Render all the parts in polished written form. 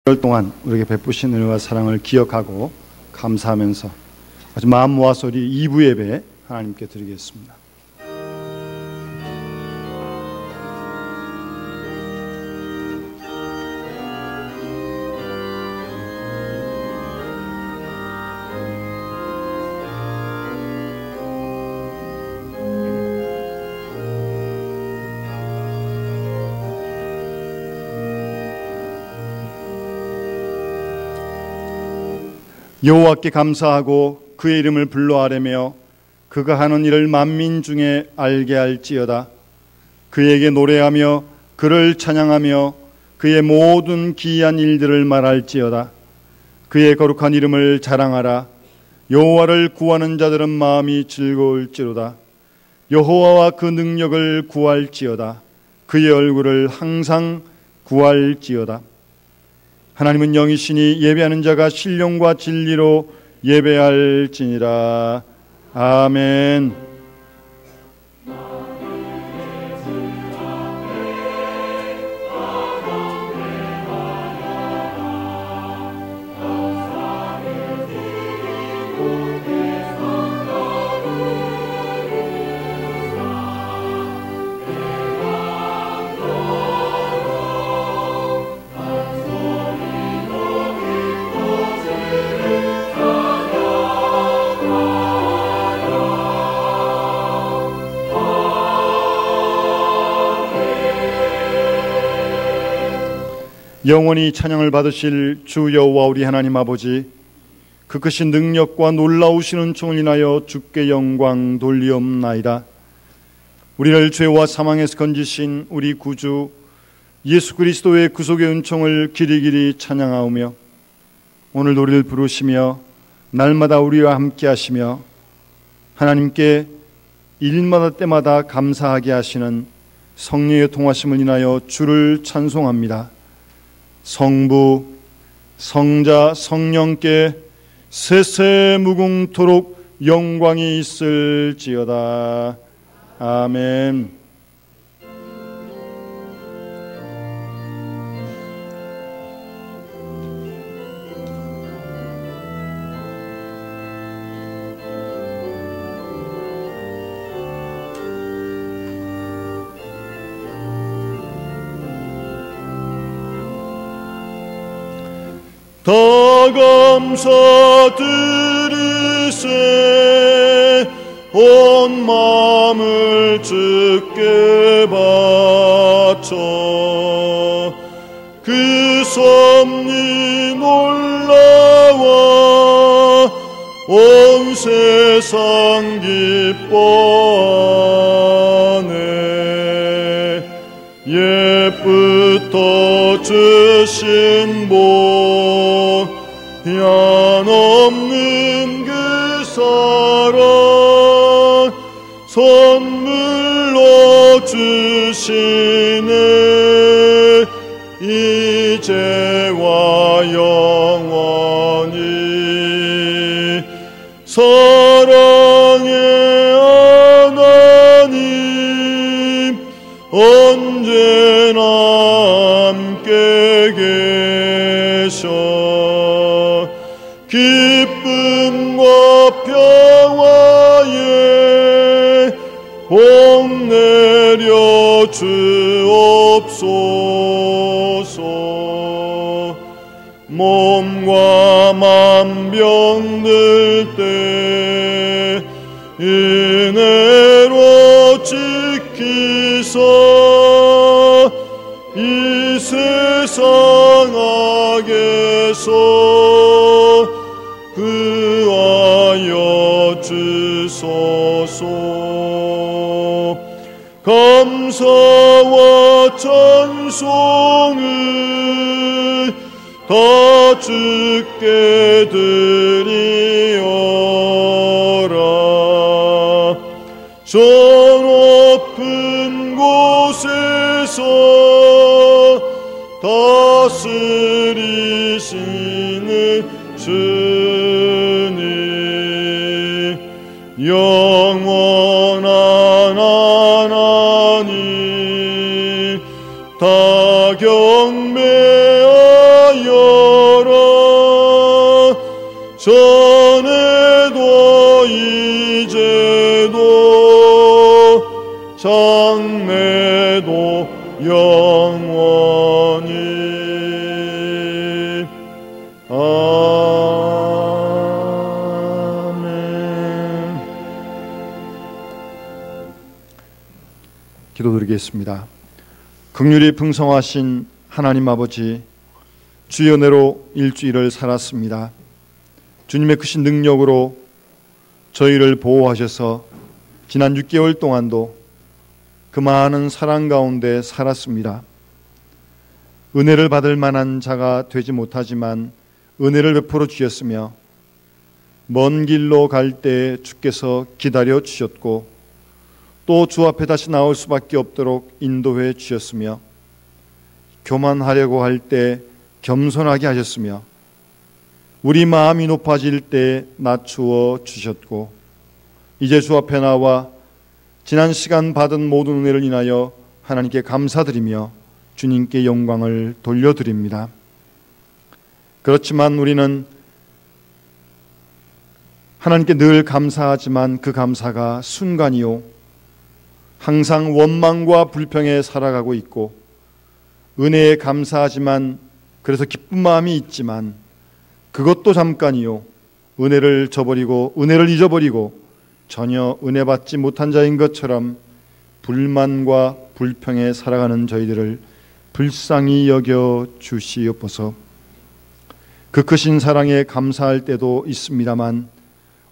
열 동안 우리에게 베푸신 은혜와 사랑을 기억하고 감사하면서 아주 마음 모아서 우리 2부 예배 하나님께 드리겠습니다. 여호와께 감사하고 그의 이름을 불러 아뢰며 그가 하는 일을 만민 중에 알게 할지어다. 그에게 노래하며 그를 찬양하며 그의 모든 기이한 일들을 말할지어다. 그의 거룩한 이름을 자랑하라. 여호와를 구하는 자들은 마음이 즐거울지로다. 여호와와 그 능력을 구할지어다. 그의 얼굴을 항상 구할지어다. 하나님은 영이시니 예배하는 자가 신령과 진리로 예배할지니라. 아멘. 영원히 찬양을 받으실 주 여호와 우리 하나님 아버지, 그 크신 능력과 놀라우신 은총을 인하여 주께 영광 돌리옵나이다. 우리를 죄와 사망에서 건지신 우리 구주 예수 그리스도의 구속의 은총을 길이길이 찬양하오며, 오늘도 우리를 부르시며 날마다 우리와 함께 하시며 하나님께 일마다 때마다 감사하게 하시는 성령의 통하심을 인하여 주를 찬송합니다. 성부, 성자, 성령께 세세무궁토록 영광이 있을지어다. 아멘. 다 감사드리세. 온 마음을 주께 바쳐 그 섭리 놀라워 온 세상 기뻐하네. 옛부터 주신 복 한없는 그 사랑 선물로 주시네. 이제와 영원히 사랑의 하나님 언제나 함께 계셔. 기쁨과 평화에 복 내려 주옵소서. 몸과 맘 병들 때 은혜로 지키사 이 세상 악에서 구하여 주소서. 감사와 찬송을 다 주께 드리어라. 저 높은 곳에서 다스리시는 주님, 영원한 하나님 다 경배하여 전에도 이제도 장래도 영원히. 아멘. 기도드리겠습니다. 긍휼이 풍성하신 하나님 아버지, 주의 은혜로 일주일을 살았습니다. 주님의 크신 능력으로 저희를 보호하셔서 지난 6개월 동안도 그 많은 사랑 가운데 살았습니다. 은혜를 받을 만한 자가 되지 못하지만 은혜를 베풀어 주셨으며, 먼 길로 갈 때 주께서 기다려 주셨고, 또 주 앞에 다시 나올 수밖에 없도록 인도해 주셨으며, 교만하려고 할 때 겸손하게 하셨으며, 우리 마음이 높아질 때 낮추어 주셨고, 이제 주 앞에 나와 지난 시간 받은 모든 은혜를 인하여 하나님께 감사드리며 주님께 영광을 돌려드립니다. 그렇지만 우리는 하나님께 늘 감사하지만 그 감사가 순간이요, 항상 원망과 불평에 살아가고 있고, 은혜에 감사하지만 그래서 기쁜 마음이 있지만 그것도 잠깐이요, 은혜를 저버리고 은혜를 잊어버리고 전혀 은혜 받지 못한 자인 것처럼 불만과 불평에 살아가는 저희들을 불쌍히 여겨 주시옵소서. 그 크신 사랑에 감사할 때도 있습니다만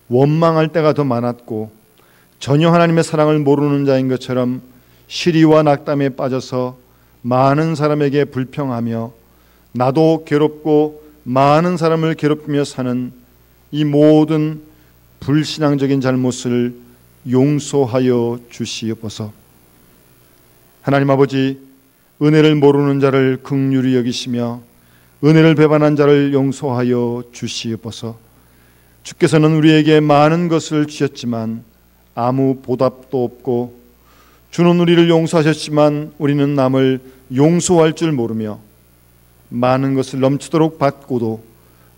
원망할 때가 더 많았고, 전혀 하나님의 사랑을 모르는 자인 것처럼 시리와 낙담에 빠져서 많은 사람에게 불평하며 나도 괴롭고 많은 사람을 괴롭히며 사는 이 모든 불신앙적인 잘못을 용서하여 주시옵소서. 하나님 아버지, 은혜를 모르는 자를 긍휼히 여기시며 은혜를 배반한 자를 용서하여 주시옵소서. 주께서는 우리에게 많은 것을 주셨지만 아무 보답도 없고, 주는 우리를 용서하셨지만 우리는 남을 용서할 줄 모르며 많은 것을 넘치도록 받고도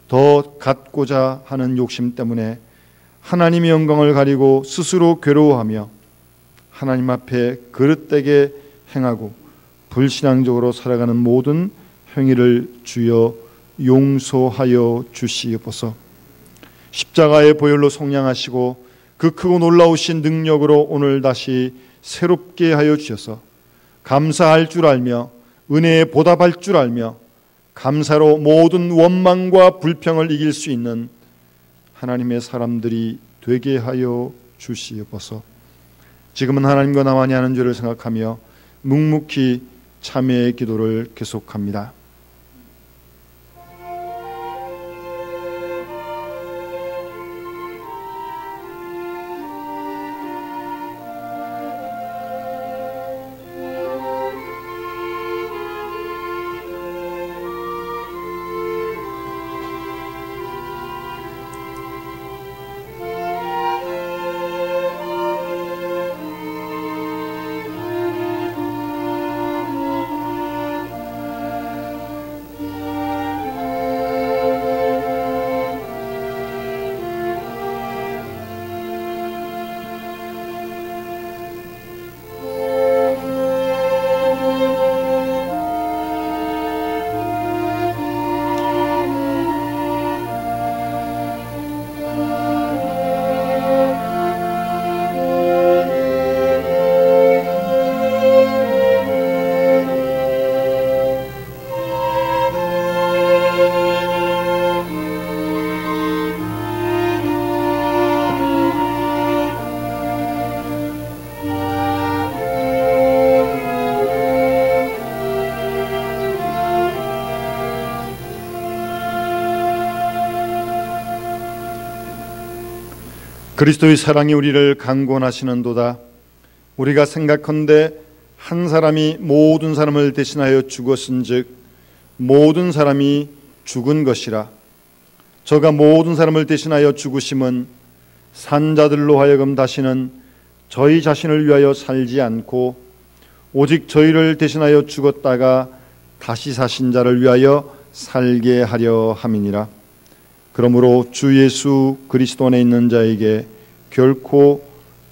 더 갖고자 하는 욕심 때문에 하나님의 영광을 가리고 스스로 괴로워하며 하나님 앞에 그릇되게 행하고 불신앙적으로 살아가는 모든 행위를 주여 용서하여 주시옵소서. 십자가의 보혈로 속량하시고 그 크고 놀라우신 능력으로 오늘 다시 새롭게 하여 주셔서 감사할 줄 알며 은혜에 보답할 줄 알며 감사로 모든 원망과 불평을 이길 수 있는 하나님의 사람들이 되게 하여 주시옵소서. 지금은 하나님과 나만이 하는 죄를 생각하며 묵묵히 참회의 기도를 계속합니다. 그리스도의 사랑이 우리를 강권하시는도다. 우리가 생각컨대 한 사람이 모든 사람을 대신하여 죽었은즉 모든 사람이 죽은 것이라. 저가 모든 사람을 대신하여 죽으심은 산자들로 하여금 다시는 저희 자신을 위하여 살지 않고 오직 저희를 대신하여 죽었다가 다시 사신 자를 위하여 살게 하려 함이니라. 그러므로 주 예수 그리스도 안에 있는 자에게 결코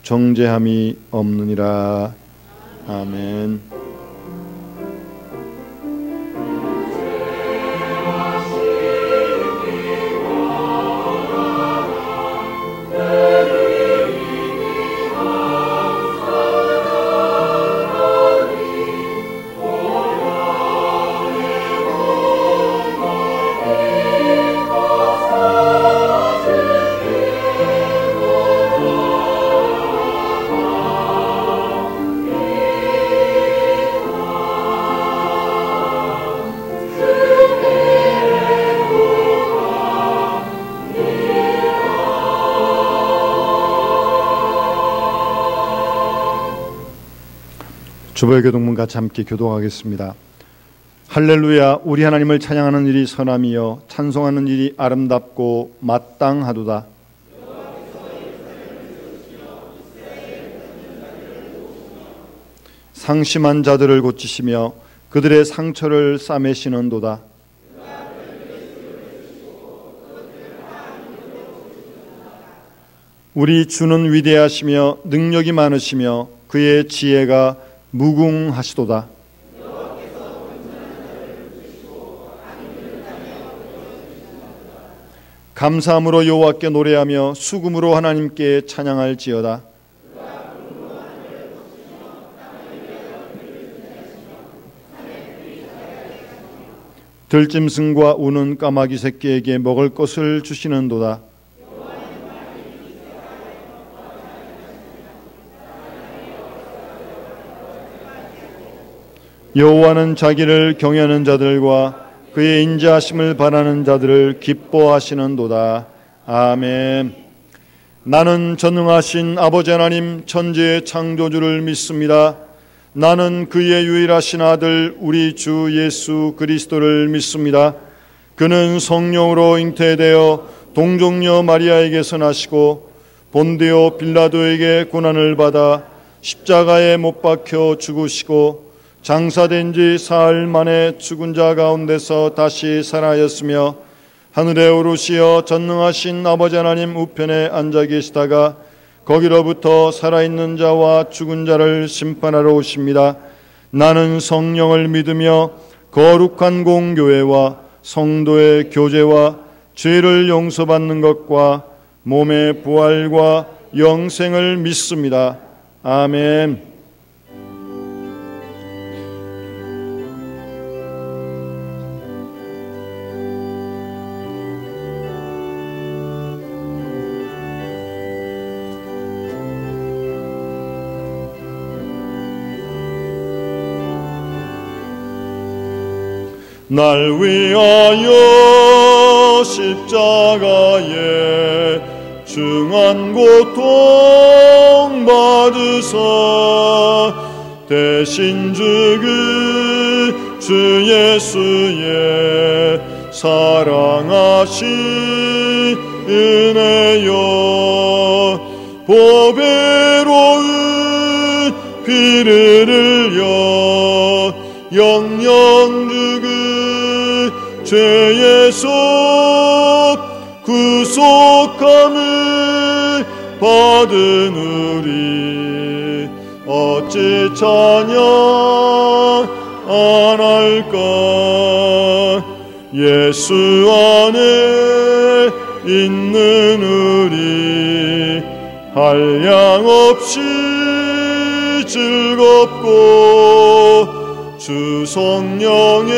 정죄함이 없느니라. 아멘. 주보의 교동문 같이 함께 교독하겠습니다. 할렐루야. 우리 하나님을 찬양하는 일이 선함이요 찬송하는 일이 아름답고 마땅하도다. 상심한 자들을 고치시며 그들의 상처를 싸매시는도다. 우리 주는 위대하시며 능력이 많으시며 그의 지혜가 무궁하시도다. 감사함으로 여호와께 노래하며 수금으로 하나님께 찬양할지어다. 들짐승과 우는 까마귀 새끼에게 먹을 것을 주시는도다. 여호와는 자기를 경외하는 자들과 그의 인자하심을 바라는 자들을 기뻐하시는도다. 아멘. 나는 전능하신 아버지 하나님 천지의 창조주를 믿습니다. 나는 그의 유일하신 아들 우리 주 예수 그리스도를 믿습니다. 그는 성령으로 잉태되어 동정녀 마리아에게서 나시고 본디오 빌라도에게 고난을 받아 십자가에 못 박혀 죽으시고 장사된 지 사흘 만에 죽은 자 가운데서 다시 살아있으며 하늘에 오르시어 전능하신 아버지 하나님 우편에 앉아 계시다가 거기로부터 살아있는 자와 죽은 자를 심판하러 오십니다. 나는 성령을 믿으며 거룩한 공교회와 성도의 교제와 죄를 용서받는 것과 몸의 부활과 영생을 믿습니다. 아멘. 날 위하여 십자가에 중한 고통 받으사 대신 죽은 주 예수의 사랑하신 은혜여 보배로운 피를 흘려 영영 죽은 죄의 속 구속함을 받은 우리 어찌 찬양 안 할까. 예수 안에 있는 우리 한량없이 즐겁고 주 성령의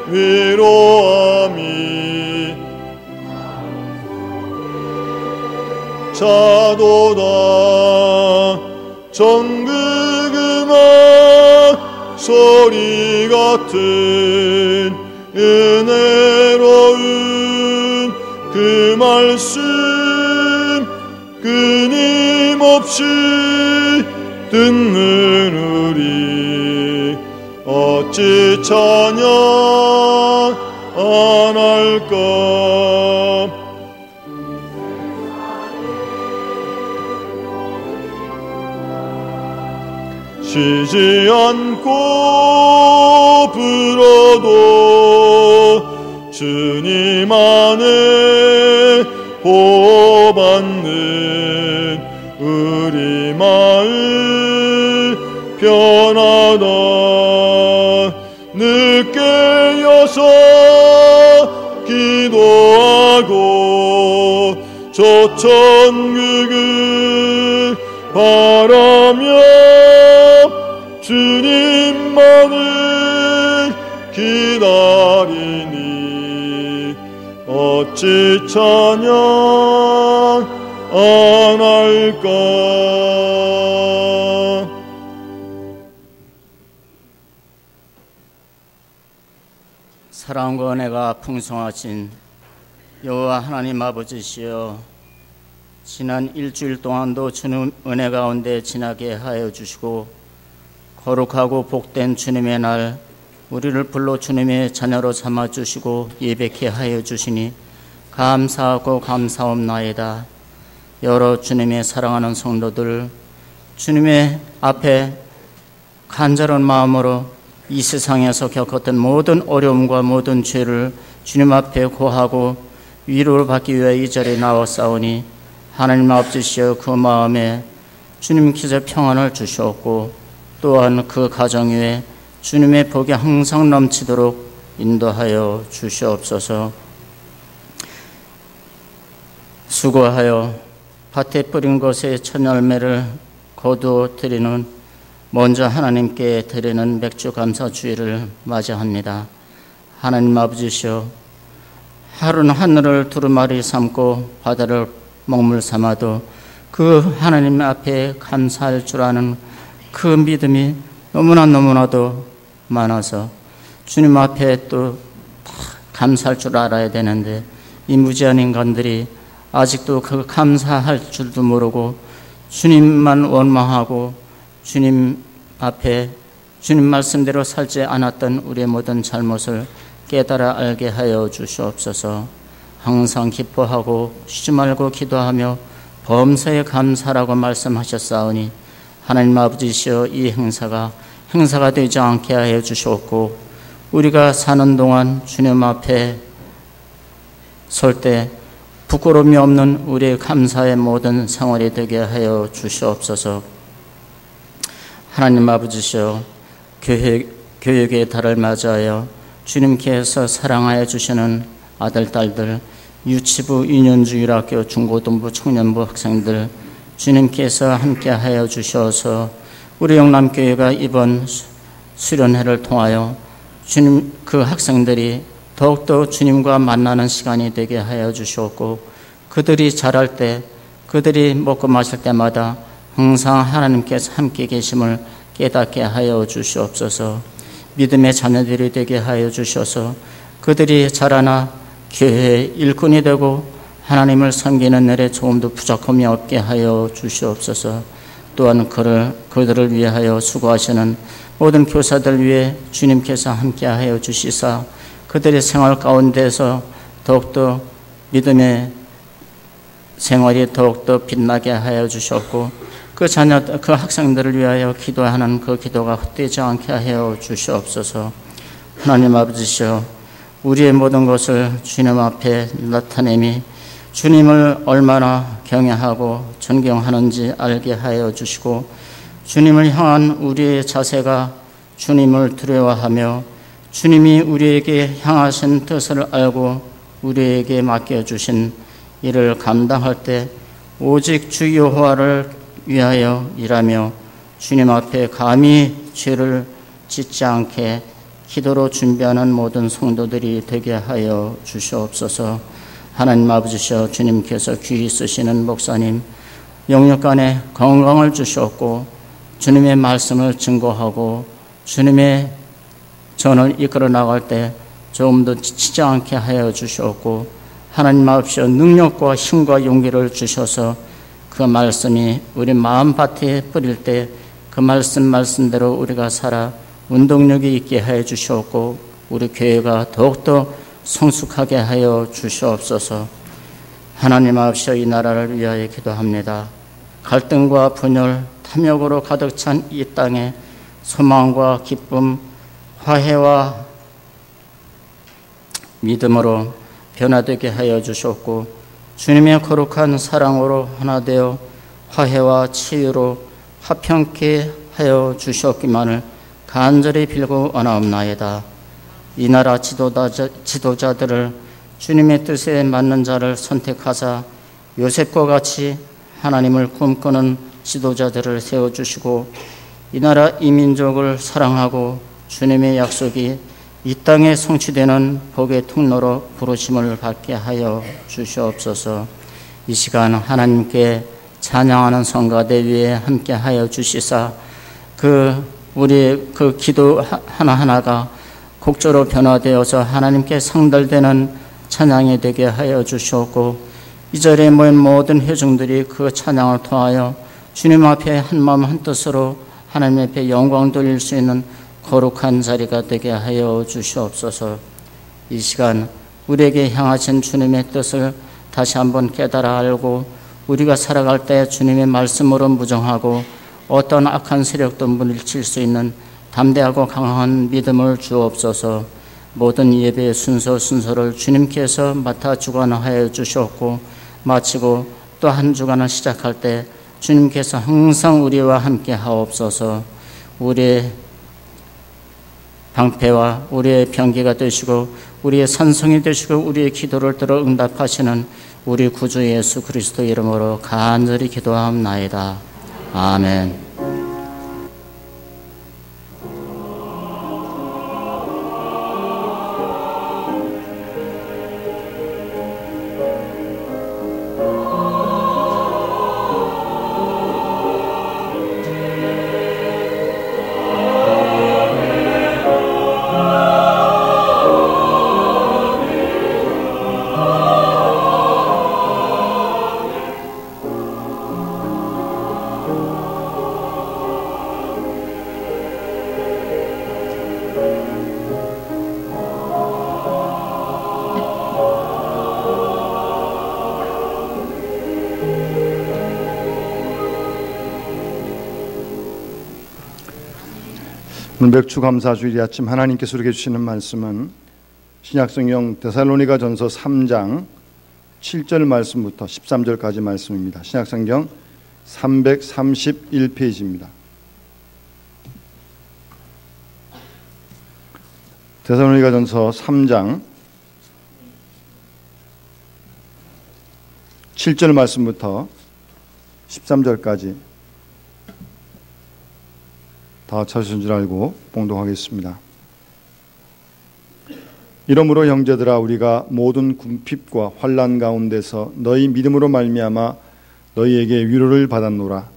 위로함이 자도다. 정극 음악 소리 같은 은혜로운 그 말씀 끊임없이 듣는 우리 어찌 찬양 안 할까. 쉬지 않고 불어도 주님 안에 보호받는 우리 마음 변하다. 늦게 여서 기도하고 저 천국을 바라며 주님만을 기다리니 어찌 찬양 안 할까. 사랑과 은혜가 풍성하신 여호와 하나님 아버지시여, 지난 일주일 동안도 주님 은혜 가운데 지나게 하여 주시고 거룩하고 복된 주님의 날 우리를 불러 주님의 자녀로 삼아 주시고 예배케 하여 주시니 감사하고 감사옵나이다. 여러 주님의 사랑하는 성도들, 주님의 앞에 간절한 마음으로 이 세상에서 겪었던 모든 어려움과 모든 죄를 주님 앞에 고하고 위로를 받기 위해 이 자리에 나왔사오니 하나님 아버지시여, 그 마음에 주님께서 평안을 주셨고 또한 그 가정 위에 주님의 복이 항상 넘치도록 인도하여 주시옵소서. 수고하여 밭에 뿌린 것의 첫 열매를 거두어 드리는, 먼저 하나님께 드리는 맥주 감사 주일을 맞이합니다. 하나님 아버지시여, 하루는 하늘을 두루마리 삼고 바다를 먹물 삼아도 그 하나님 앞에 감사할 줄 아는 그 믿음이 너무나도 많아서 주님 앞에 또 감사할 줄 알아야 되는데, 이 무지한 인간들이 아직도 그 감사할 줄도 모르고 주님만 원망하고 주님 앞에 주님 말씀대로 살지 않았던 우리의 모든 잘못을 깨달아 알게 하여 주시옵소서. 항상 기뻐하고 쉬지 말고 기도하며 범사에 감사라고 말씀하셨사오니 하나님 아버지시여, 이 행사가 되지 않게 하여 주시옵고 우리가 사는 동안 주님 앞에 설 때 부끄러움이 없는 우리의 감사의 모든 생활이 되게 하여 주시옵소서. 하나님 아버지시여, 교육의 달을 맞이하여 주님께서 사랑하여 주시는 아들, 딸들, 유치부, 유년주, 유학교, 중고등부, 청년부 학생들 주님께서 함께 하여 주셔서 우리 영남교회가 이번 수련회를 통하여 주님, 그 학생들이 더욱더 주님과 만나는 시간이 되게 하여 주시옵고 그들이 자랄 때, 그들이 먹고 마실 때마다 항상 하나님께서 함께 계심을 깨닫게 하여 주시옵소서. 믿음의 자녀들이 되게 하여 주셔서 그들이 자라나 교회의 일꾼이 되고 하나님을 섬기는 일에 조금도 부족함이 없게 하여 주시옵소서. 또한 그들을 위하여 수고하시는 모든 교사들 위해 주님께서 함께 하여 주시사 그들의 생활 가운데서 더욱더 믿음의 생활이 더욱더 빛나게 하여 주셨고 그 학생들을 위하여 기도하는 그 기도가 헛되지 않게 하여 주시옵소서. 하나님 아버지시여, 우리의 모든 것을 주님 앞에 나타내미 주님을 얼마나 경외하고 존경하는지 알게 하여 주시고 주님을 향한 우리의 자세가 주님을 두려워하며 주님이 우리에게 향하신 뜻을 알고 우리에게 맡겨주신 일을 감당할 때 오직 주 여호와를 위하여 일하며 주님 앞에 감히 죄를 짓지 않게 기도로 준비하는 모든 성도들이 되게 하여 주시옵소서. 하나님 아버지시여, 주님께서 귀히 쓰시는 목사님 영육간에 건강을 주셨고 주님의 말씀을 증거하고 주님의 전을 이끌어 나갈 때 조금도 지치지 않게 하여 주셨고 하나님 아버지여, 능력과 힘과 용기를 주셔서 그 말씀이 우리 마음밭에 뿌릴 때 그 말씀대로 우리가 살아 운동력이 있게 하여 주시옵고 우리 교회가 더욱더 성숙하게 하여 주시옵소서. 하나님 아버지여, 이 나라를 위하여 기도합니다. 갈등과 분열, 탐욕으로 가득 찬 이 땅에 소망과 기쁨, 화해와 믿음으로 변화되게 하여 주셨고 주님의 거룩한 사랑으로 하나 되어 화해와 치유로 화평케 하여 주셨기만을 간절히 빌고 원하옵나이다. 이 나라 지도자들을 주님의 뜻에 맞는 자를 선택하사 요셉과 같이 하나님을 꿈꾸는 지도자들을 세워주시고 이 나라 이 민족을 사랑하고 주님의 약속이 이 땅에 성취되는 복의 통로로 부르심을 받게 하여 주시옵소서. 이 시간 하나님께 찬양하는 성가대 위에 함께 하여 주시사 우리의 그 기도 하나하나가 곡조로 변화되어서 하나님께 상달되는 찬양이 되게 하여 주시옵고 이 자리에 모인 모든 회중들이 그 찬양을 통하여 주님 앞에 한마음 한뜻으로 하나님 앞에 영광 돌릴 수 있는 거룩한 자리가 되게 하여 주시옵소서. 이 시간 우리에게 향하신 주님의 뜻을 다시 한번 깨달아 알고 우리가 살아갈 때 주님의 말씀으로 무정하고 어떤 악한 세력도 물리칠 수 있는 담대하고 강한 믿음을 주옵소서. 모든 예배의 순서를 주님께서 맡아 주관하여 주셨고 마치고 또 한 주간을 시작할 때 주님께서 항상 우리와 함께 하옵소서. 우리의 방패와 우리의 병기가 되시고 우리의 산성이 되시고 우리의 기도를 들어 응답하시는 우리 구주 예수 그리스도 이름으로 간절히 기도하옵나이다. 아멘. 백주 감사주일이 아침 하나님께서 우리에게 주시는 말씀은 신약성경 데살로니가전서 3장 7절 말씀부터 13절까지 말씀입니다. 신약성경 331페이지입니다. 데살로니가전서 3장 7절 말씀부터 13절까지 다 찾으신 줄 알고 봉독하겠습니다. 이러므로 형제들아 우리가 모든 궁핍과 환난 가운데서 너희 믿음으로 말미암아 너희에게 위로를 받았노라.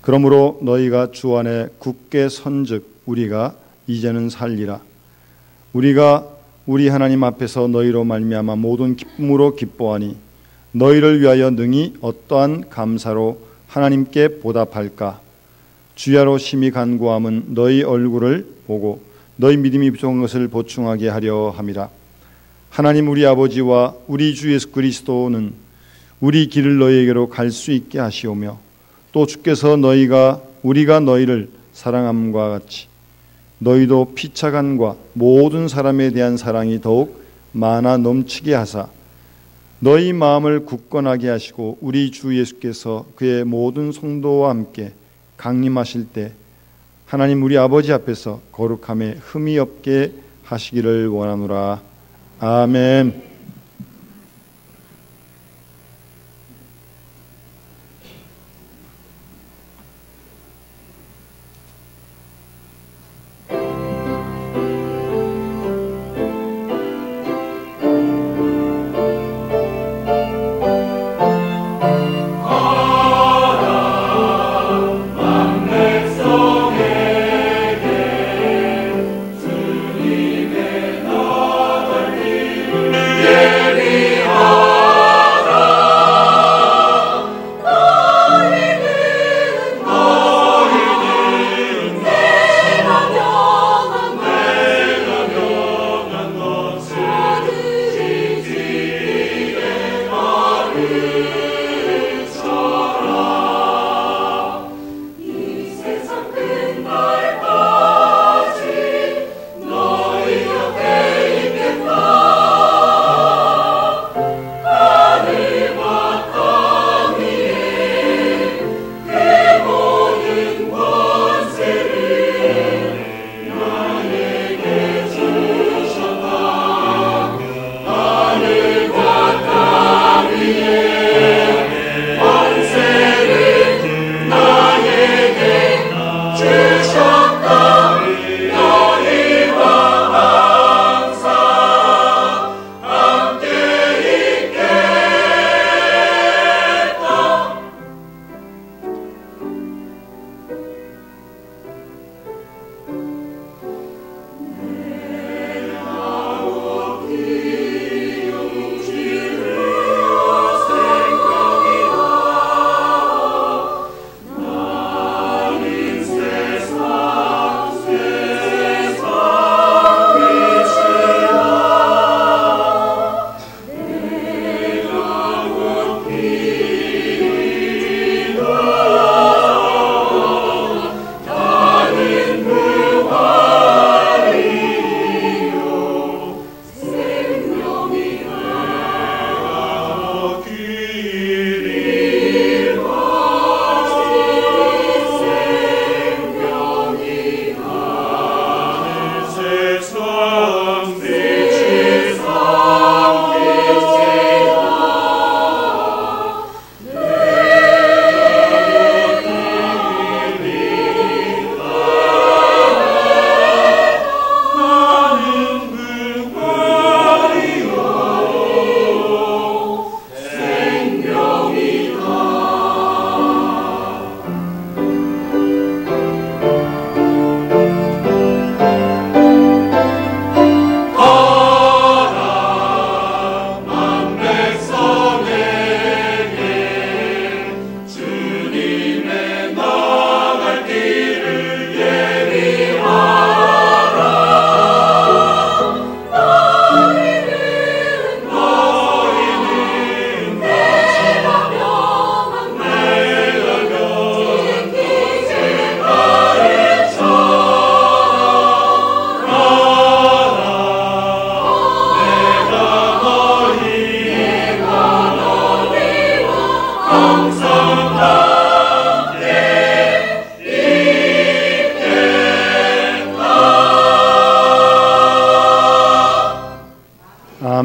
그러므로 너희가 주 안에 굳게 선즉 우리가 이제는 살리라. 우리가 우리 하나님 앞에서 너희로 말미암아 모든 기쁨으로 기뻐하니 너희를 위하여 능히 어떠한 감사로 하나님께 보답할까. 주야로 심히 간구함은 너희 얼굴을 보고 너희 믿음이 부족한 것을 보충하게 하려 함이라. 하나님 우리 아버지와 우리 주 예수 그리스도는 우리 길을 너희에게로 갈 수 있게 하시오며 또 주께서 우리가 너희를 사랑함과 같이 너희도 피차간과 모든 사람에 대한 사랑이 더욱 많아 넘치게 하사 너희 마음을 굳건하게 하시고 우리 주 예수께서 그의 모든 성도와 함께 강림하실 때 하나님 우리 아버지 앞에서 거룩함에 흠이 없게 하시기를 원하노라. 아멘. 예.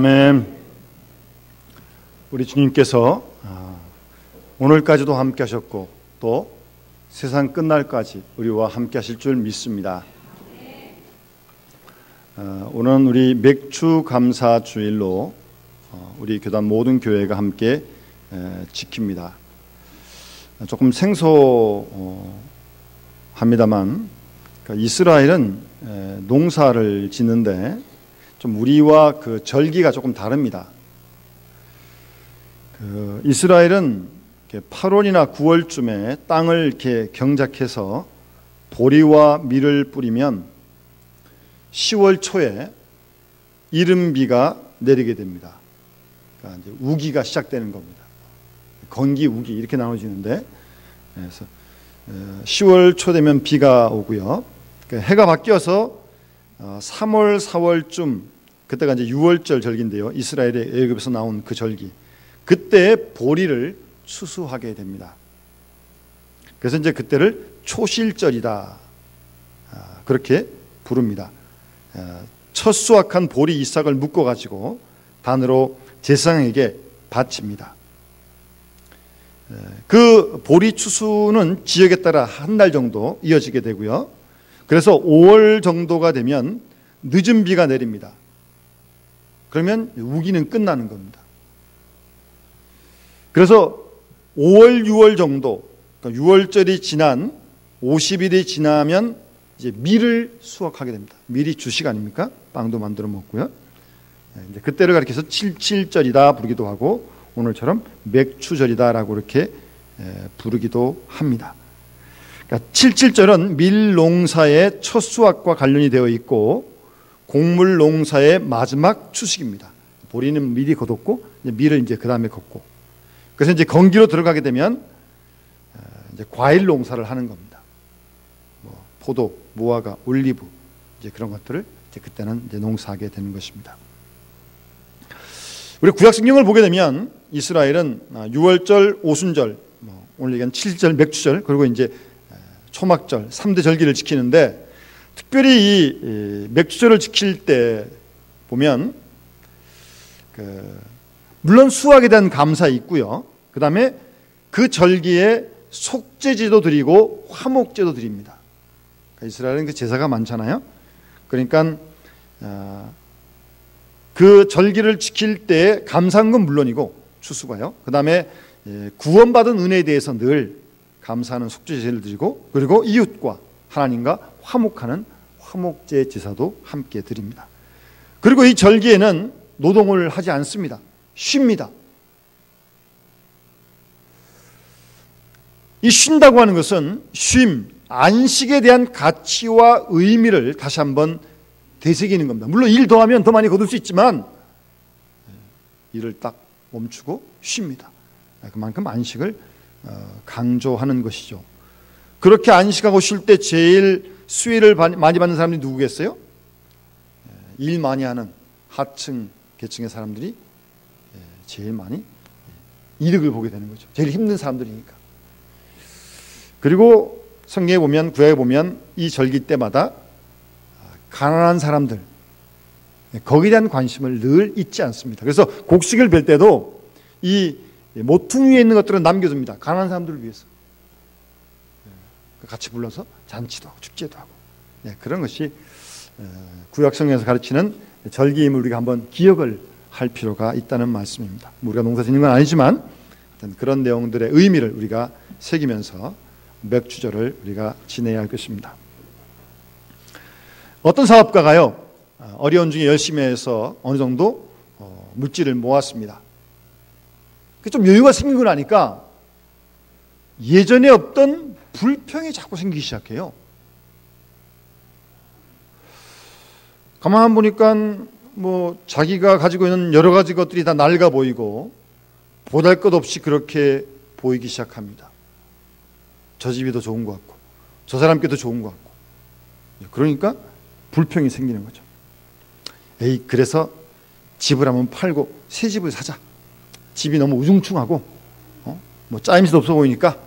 아멘. 우리 주님께서 오늘까지도 함께 하셨고 또 세상 끝날까지 우리와 함께 하실 줄 믿습니다. 오늘은 우리 맥주 감사 주일로 우리 교단 모든 교회가 함께 지킵니다. 조금 생소합니다만 이스라엘은 농사를 짓는데 좀 우리와 그 절기가 조금 다릅니다. 이스라엘은 8월이나 9월쯤에 땅을 이렇게 경작해서 보리와 밀을 뿌리면 10월 초에 이른비가 내리게 됩니다. 그러니까 이제 우기가 시작되는 겁니다. 건기, 우기 이렇게 나눠지는데, 그래서 10월 초 되면 비가 오고요. 해가 바뀌어서 3월, 4월쯤, 그때가 이제 6월절 절기인데요. 이스라엘의 애굽에서 나온 그 절기. 그때 보리를 추수하게 됩니다. 그래서 이제 그때를 초실절이다, 그렇게 부릅니다. 첫 수확한 보리 이삭을 묶어가지고 단으로 제사장에게 바칩니다. 그 보리 추수는 지역에 따라 한 달 정도 이어지게 되고요. 그래서 5월 정도가 되면 늦은 비가 내립니다. 그러면 우기는 끝나는 겁니다. 그래서 5월, 6월 정도, 그러니까 6월절이 지난 50일이 지나면 이제 밀을 수확하게 됩니다. 밀이 주식 아닙니까? 빵도 만들어 먹고요. 이제 그때를 가리켜서 칠칠절이다 부르기도 하고 오늘처럼 맥추절이다라고 이렇게 부르기도 합니다. 그러니까 칠칠절은 밀 농사의 첫 수확과 관련이 되어 있고 곡물 농사의 마지막 추식입니다. 보리는 미리 거뒀고 밀을 이제 그 다음에 걷고, 그래서 이제 건기로 들어가게 되면 이제 과일 농사를 하는 겁니다. 뭐 포도, 무화과, 올리브 이제 그런 것들을 이제 그때는 이제 농사하게 되는 것입니다. 우리 구약 성경을 보게 되면 이스라엘은 6월절, 오순절, 오늘 얘기한 7절 맥주절, 그리고 이제 초막절 3대 절기를 지키는데, 특별히 이 맥주절을 지킬 때 보면 물론 수확에 대한 감사 있고요. 그 다음에 그 절기에 속죄제도 드리고 화목제도 드립니다. 이스라엘은 그 제사가 많잖아요. 그러니까 그 절기를 지킬 때 감사한 건 물론이고 추수가요. 그 다음에 구원받은 은혜에 대해서 늘 감사하는 속죄제를 드리고, 그리고 이웃과 하나님과 화목하는 화목제 제사도 함께 드립니다. 그리고 이 절기에는 노동을 하지 않습니다. 쉽니다. 이 쉰다고 하는 것은 쉼, 안식에 대한 가치와 의미를 다시 한번 되새기는 겁니다. 물론 일 더하면 더 많이 거둘 수 있지만 일을 딱 멈추고 쉽니다. 그만큼 안식을 강조하는 것이죠. 그렇게 안식하고 쉴 때 제일 수혜를 많이 받는 사람들이 누구겠어요? 일 많이 하는 하층 계층의 사람들이 제일 많이 이득을 보게 되는 거죠. 제일 힘든 사람들이니까. 그리고 성경에 보면, 구약에 보면 이 절기 때마다 가난한 사람들, 거기에 대한 관심을 늘 잊지 않습니다. 그래서 곡식을 벨 때도 이 모퉁 위에 있는 것들은 남겨둡니다. 가난한 사람들을 위해서. 같이 불러서 잔치도 하고 축제도 하고, 그런 것이 구약 성경에서 가르치는 절기임을 우리가 한번 기억을 할 필요가 있다는 말씀입니다. 우리가 농사 짓는 건 아니지만 그런 내용들의 의미를 우리가 새기면서 맥주절을 우리가 지내야 할 것입니다. 어떤 사업가가요, 어려운 중에 열심히 해서 어느 정도 물질을 모았습니다. 좀 여유가 생긴 걸 아니까 예전에 없던 불평이 자꾸 생기기 시작해요. 가만 보니까 자기가 가지고 있는 여러 가지 것들이 다 낡아 보이고 보잘것없이 그렇게 보이기 시작합니다. 저 집이 더 좋은 것 같고 저 사람께 더 좋은 것 같고, 그러니까 불평이 생기는 거죠. 에이, 그래서 집을 한번 팔고 새 집을 사자. 집이 너무 우중충하고 짜임새도 없어 보이니까.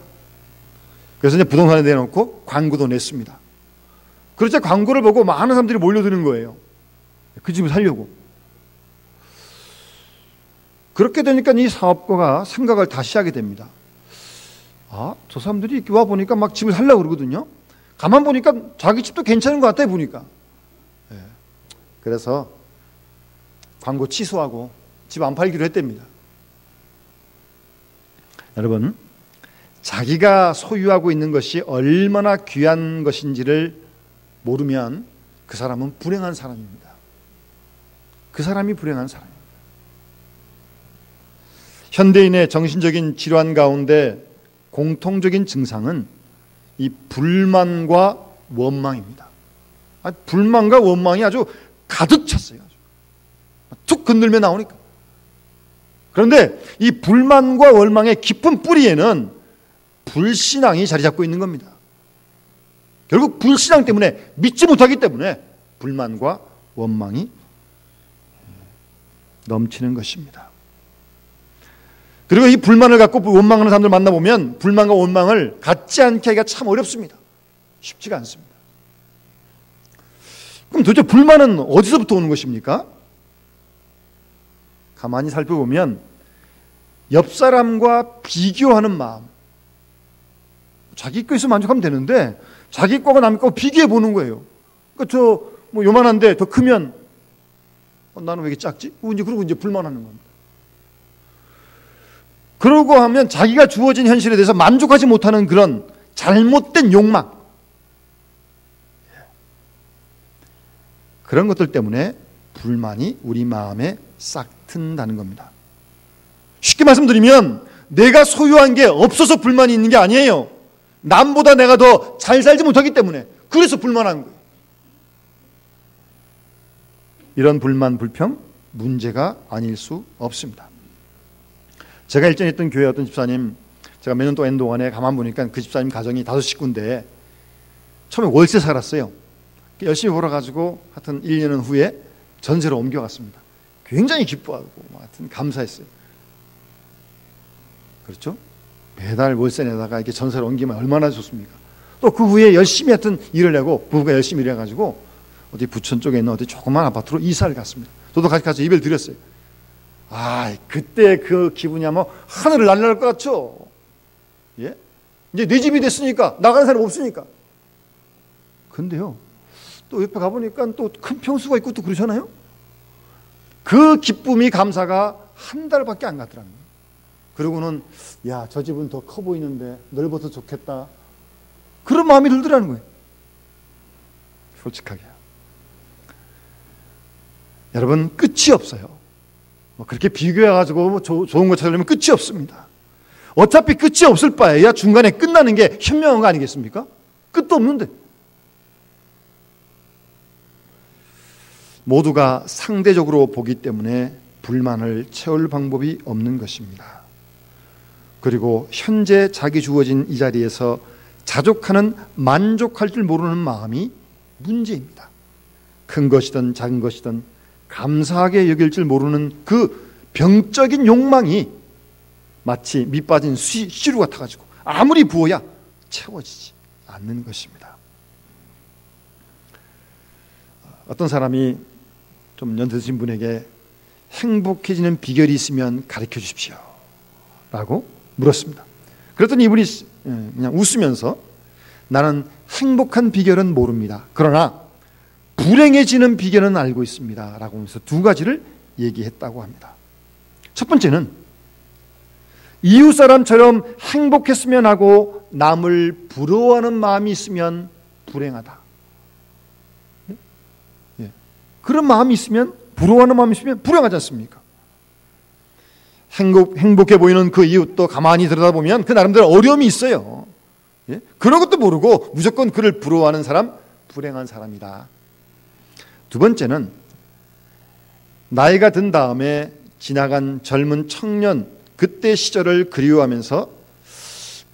그래서 이제 부동산에 내놓고 광고도 냈습니다. 그러자 광고를 보고 많은 사람들이 몰려드는 거예요. 그 집을 살려고. 그렇게 되니까 이 사업가가 생각을 다시 하게 됩니다. 저 사람들이 이렇게 와 보니까 막 집을 살려고 그러거든요. 가만 보니까 자기 집도 괜찮은 것 같아요, 보니까. 그래서 광고 취소하고 집 안 팔기로 했답니다. 여러분, 자기가 소유하고 있는 것이 얼마나 귀한 것인지를 모르면 그 사람은 불행한 사람입니다. 그 사람이 불행한 사람입니다. 현대인의 정신적인 질환 가운데 공통적인 증상은 이 불만과 원망입니다. 불만과 원망이 아주 가득 찼어요. 툭 건들며 나오니까. 그런데 이 불만과 원망의 깊은 뿌리에는 불신앙이 자리 잡고 있는 겁니다. 결국 불신앙 때문에, 믿지 못하기 때문에 불만과 원망이 넘치는 것입니다. 그리고 이 불만을 갖고 원망하는 사람들 만나보면 불만과 원망을 갖지 않게 하기가 참 어렵습니다. 쉽지가 않습니다. 그럼 도대체 불만은 어디서부터 오는 것입니까? 가만히 살펴보면 옆 사람과 비교하는 마음. 자기 거에서 만족하면 되는데 자기 거가 남의 거와 비교해 보는 거예요. 그러니까 요만한데 더 크면 나는 왜 이렇게 작지? 그러고 이제 불만하는 겁니다. 그러고 하면 자기가 주어진 현실에 대해서 만족하지 못하는 그런 잘못된 욕망, 그런 것들 때문에 불만이 우리 마음에 싹 튼다는 겁니다. 쉽게 말씀드리면 내가 소유한 게 없어서 불만이 있는 게 아니에요. 남보다 내가 더 잘 살지 못하기 때문에, 그래서 불만하는 거예요. 이런 불만, 불평 문제가 아닐 수 없습니다. 제가 일전에 있던 교회 어떤 집사님, 제가 몇 년 동안 동안에 가만 보니까 그 집사님 가정이 5식구인데 처음에 월세 살았어요. 열심히 벌어가지고 하여튼 1년 후에 전세로 옮겨갔습니다. 굉장히 기뻐하고 하여튼 감사했어요. 그렇죠? 매달 월세 내다가 이렇게 전세로 옮기면 얼마나 좋습니까? 또 그 후에 열심히 하여튼 일을 하고, 부부가 열심히 일해가지고 어디 부천 쪽에 있는 어디 조그만 아파트로 이사를 갔습니다. 저도 같이 가서 예배를 드렸어요. 그때 그 기분이 아마 하늘을 날려갈 것 같죠? 예? 이제 내 집이 됐으니까, 나가는 사람 없으니까. 근데요, 또 옆에 가보니까 또 큰 평수가 있고 또 그러잖아요? 그 기쁨이, 감사가 한 달밖에 안 갔더라고요. 그러고는, 저 집은 더 커 보이는데 넓어서 좋겠다. 그런 마음이 들더라는 거예요. 솔직하게. 여러분, 끝이 없어요. 그렇게 비교해가지고 좋은 거 찾으려면 끝이 없습니다. 어차피 끝이 없을 바에야 중간에 끝나는 게 현명한 거 아니겠습니까? 끝도 없는데. 모두가 상대적으로 보기 때문에 불만을 채울 방법이 없는 것입니다. 그리고 현재 자기 주어진 이 자리에서 자족하는, 만족할 줄 모르는 마음이 문제입니다. 큰 것이든 작은 것이든 감사하게 여길 줄 모르는 그 병적인 욕망이 마치 밑 빠진 씨루 같아가지고 아무리 부어야 채워지지 않는 것입니다. 어떤 사람이 좀 연세 드신 분에게 행복해지는 비결이 있으면 가르쳐 주십시오 라고 물었습니다. 그랬더니 이분이 그냥 웃으면서 나는 행복한 비결은 모릅니다. 그러나 불행해지는 비결은 알고 있습니다 라고 하면서 두 가지를 얘기했다고 합니다. 첫 번째는 이웃 사람처럼 행복했으면 하고 남을 부러워하는 마음이 있으면 불행하다. 그런 마음이 있으면, 부러워하는 마음이 있으면 불행하지 않습니까? 행복해 보이는 그 이웃도 가만히 들여다보면 그 나름대로 어려움이 있어요. 그런 것도 모르고 무조건 그를 부러워하는 사람, 불행한 사람이다. 두 번째는 나이가 든 다음에 지나간 젊은 청년, 그때 시절을 그리워하면서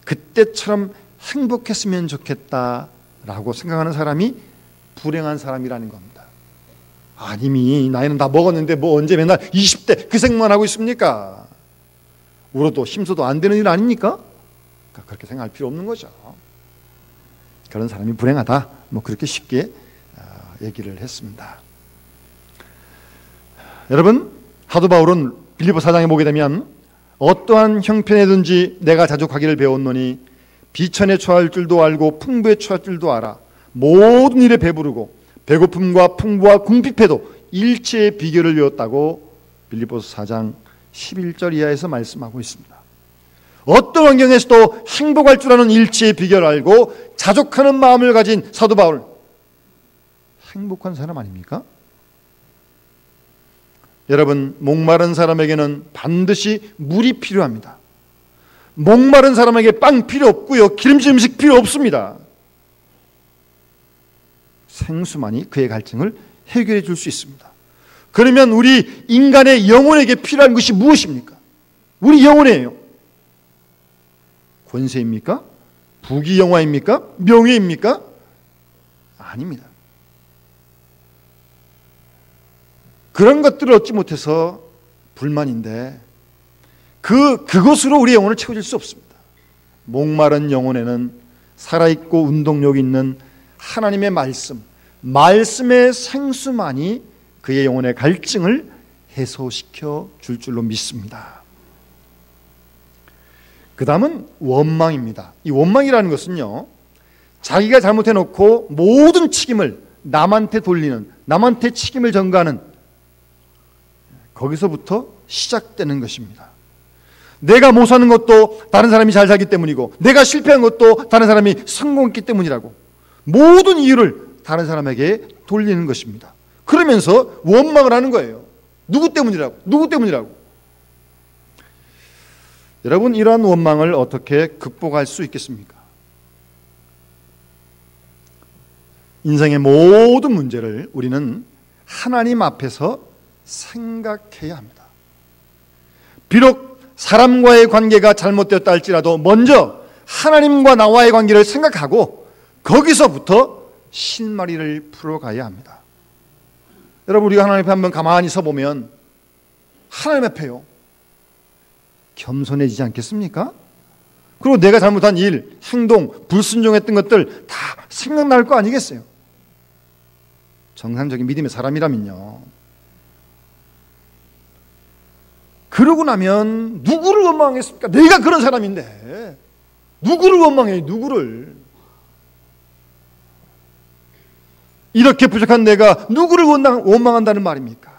그때처럼 행복했으면 좋겠다라고 생각하는 사람이 불행한 사람이라는 겁니다. 이미 나이는 다 먹었는데 언제 맨날 20대 그 생각만 하고 있습니까? 울어도 힘써도 안 되는 일 아닙니까? 그렇게 생각할 필요 없는 거죠. 그런 사람이 불행하다, 그렇게 쉽게 얘기를 했습니다. 여러분, 사도 바울은 빌립보 4장에 보게 되면 어떠한 형편에든지 내가 자족하기를 배웠노니 비천에 처할 줄도 알고 풍부에 처할 줄도 알아. 모든 일에 배부르고 배고픔과 풍부와 궁핍에도 일체의 비결을 배웠다고 빌립보서 4장 11절 이하에서 말씀하고 있습니다. 어떤 환경에서도 행복할 줄 아는 일체의 비결을 알고 자족하는 마음을 가진 사도 바울, 행복한 사람 아닙니까? 여러분, 목마른 사람에게는 반드시 물이 필요합니다. 목마른 사람에게 빵 필요 없고요, 기름진 음식 필요 없습니다. 생수만이 그의 갈증을 해결해 줄 수 있습니다. 그러면 우리 인간의 영혼에게 필요한 것이 무엇입니까? 우리 영혼이에요. 권세입니까? 부귀영화입니까? 명예입니까? 아닙니다. 그런 것들을 얻지 못해서 불만인데 그것으로 우리 영혼을 채워줄 수 없습니다. 목마른 영혼에는 살아있고 운동력 있는 하나님의 말씀의 생수만이 그의 영혼의 갈증을 해소시켜 줄 줄로 믿습니다. 그 다음은 원망입니다. 이 원망이라는 것은요, 자기가 잘못해놓고 모든 책임을 남한테 돌리는, 남한테 책임을 전가하는, 거기서부터 시작되는 것입니다. 내가 못 사는 것도 다른 사람이 잘 살기 때문이고, 내가 실패한 것도 다른 사람이 성공했기 때문이라고, 모든 이유를 다른 사람에게 돌리는 것입니다. 그러면서 원망을 하는 거예요. 누구 때문이라고. 여러분, 이러한 원망을 어떻게 극복할 수 있겠습니까? 인생의 모든 문제를 우리는 하나님 앞에서 생각해야 합니다. 비록 사람과의 관계가 잘못되었다 할지라도 먼저 하나님과 나와의 관계를 생각하고 거기서부터 실마리를 풀어가야 합니다. 여러분, 우리가 하나님 앞에 한번 가만히 서보면 하나님 앞에요, 겸손해지지 않겠습니까? 그리고 내가 잘못한 일, 행동, 불순종했던 것들 다 생각날 거 아니겠어요? 정상적인 믿음의 사람이라면요. 그러고 나면 누구를 원망했습니까? 내가 그런 사람인데 누구를 원망해요? 누구를? 이렇게 부족한 내가 누구를 원망한다는 말입니까?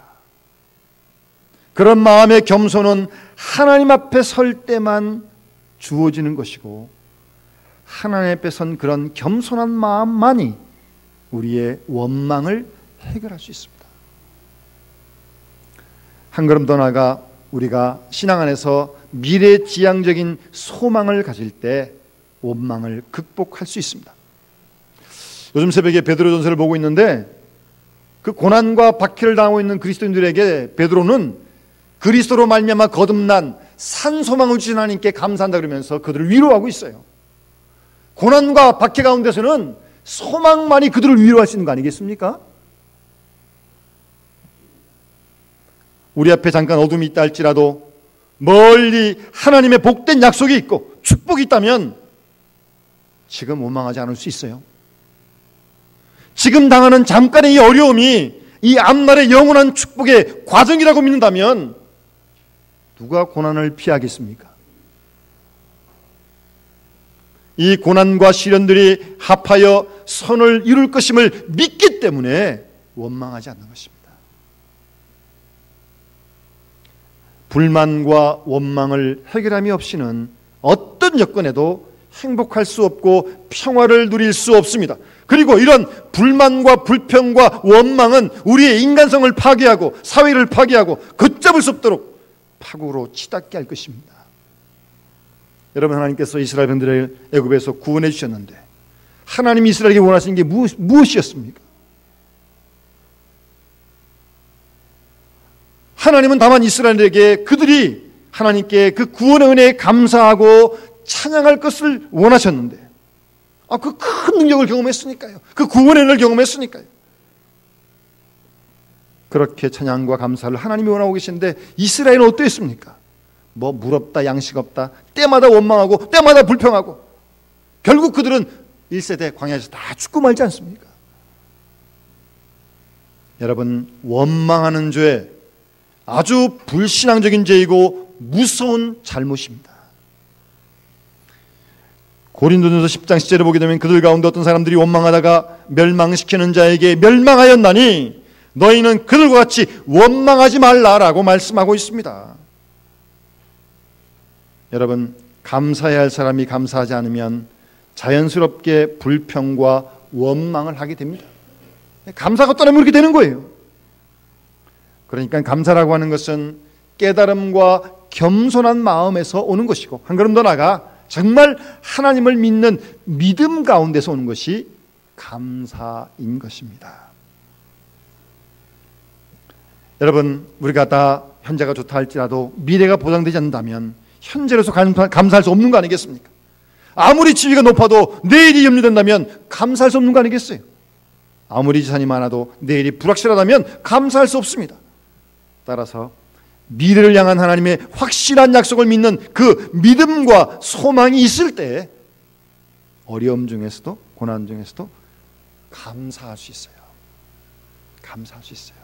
그런 마음의 겸손은 하나님 앞에 설 때만 주어지는 것이고, 하나님 앞에 선 그런 겸손한 마음만이 우리의 원망을 해결할 수 있습니다. 한 걸음 더 나아가 우리가 신앙 안에서 미래지향적인 소망을 가질 때 원망을 극복할 수 있습니다. 요즘 새벽에 베드로전서를 보고 있는데 그 고난과 박해를 당하고 있는 그리스도인들에게 베드로는 그리스도로 말미암아 거듭난 산 소망을 주신 하나님께 감사한다 그러면서 그들을 위로하고 있어요. 고난과 박해 가운데서는 소망만이 그들을 위로할 수 있는 거 아니겠습니까? 우리 앞에 잠깐 어둠이 있다 할지라도 멀리 하나님의 복된 약속이 있고 축복이 있다면 지금 원망하지 않을 수 있어요. 지금 당하는 잠깐의 이 어려움이 이 앞날의 영원한 축복의 과정이라고 믿는다면 누가 고난을 피하겠습니까? 이 고난과 시련들이 합하여 선을 이룰 것임을 믿기 때문에 원망하지 않는 것입니다. 불만과 원망을 해결함이 없이는 어떤 여건에도 행복할 수 없고 평화를 누릴 수 없습니다. 그리고 이런 불만과 불평과 원망은 우리의 인간성을 파괴하고 사회를 파괴하고 걷잡을 수 없도록 파국으로 치닫게 할 것입니다. 여러분, 하나님께서 이스라엘 백성들을 애굽에서 구원해 주셨는데 하나님이 이스라엘에게 원하시는 게 무엇이었습니까? 하나님은 다만 이스라엘에게 그들이 하나님께 그 구원의 은혜에 감사하고 찬양할 것을 원하셨는데, 그 큰 능력을 경험했으니까요. 그 구원의 은혜를 경험했으니까요. 그렇게 찬양과 감사를 하나님이 원하고 계시는데 이스라엘은 어떠했습니까? 물 없다, 양식 없다, 때마다 원망하고 때마다 불평하고 결국 그들은 1세대 광야에서 다 죽고 말지 않습니까? 여러분, 원망하는 죄 아주 불신앙적인 죄이고 무서운 잘못입니다. 고린도전서 10장 10절에 보게 되면 그들 가운데 어떤 사람들이 원망하다가 멸망시키는 자에게 멸망하였나니 너희는 그들과 같이 원망하지 말라라고 말씀하고 있습니다. 여러분, 감사해야 할 사람이 감사하지 않으면 자연스럽게 불평과 원망을 하게 됩니다. 감사가 떠나면 그렇게 되는 거예요. 그러니까 감사라고 하는 것은 깨달음과 겸손한 마음에서 오는 것이고, 한 걸음 더 나아가 정말 하나님을 믿는 믿음 가운데서 오는 것이 감사인 것입니다. 여러분, 우리가 다 현재가 좋다 할지라도 미래가 보장되지 않는다면 현재로서 감사할 수 없는 거 아니겠습니까? 아무리 지위가 높아도 내일이 염려된다면 감사할 수 없는 거 아니겠어요? 아무리 재산이 많아도 내일이 불확실하다면 감사할 수 없습니다. 따라서 미래를 향한 하나님의 확실한 약속을 믿는 그 믿음과 소망이 있을 때 어려움 중에서도 고난 중에서도 감사할 수 있어요. 감사할 수 있어요.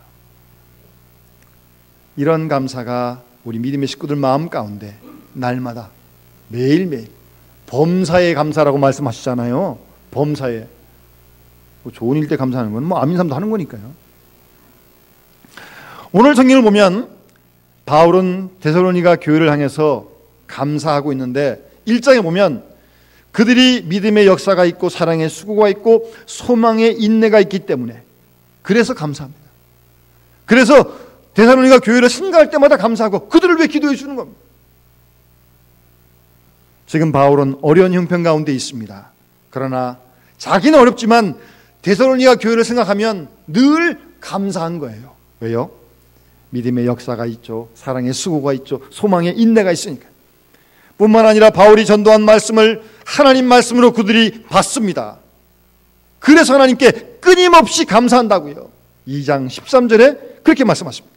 이런 감사가 우리 믿음의 식구들 마음 가운데 날마다 매일매일 범사에 감사라고 말씀하시잖아요. 범사에. 좋은 일 때 감사하는 건 아민 사람도 하는 거니까요. 오늘 성경을 보면 바울은 데살로니가 교회를 향해서 감사하고 있는데 1장에 보면 그들이 믿음의 역사가 있고 사랑의 수고가 있고 소망의 인내가 있기 때문에 그래서 감사합니다. 그래서 데살로니가 교회를 생각할 때마다 감사하고 그들을 위해 기도해 주는 겁니다. 지금 바울은 어려운 형편 가운데 있습니다. 그러나 자기는 어렵지만 데살로니가 교회를 생각하면 늘 감사한 거예요. 왜요? 믿음의 역사가 있죠. 사랑의 수고가 있죠. 소망의 인내가 있으니까. 뿐만 아니라 바울이 전도한 말씀을 하나님 말씀으로 그들이 받습니다. 그래서 하나님께 끊임없이 감사한다고요. 2장 13절에 그렇게 말씀하십니다.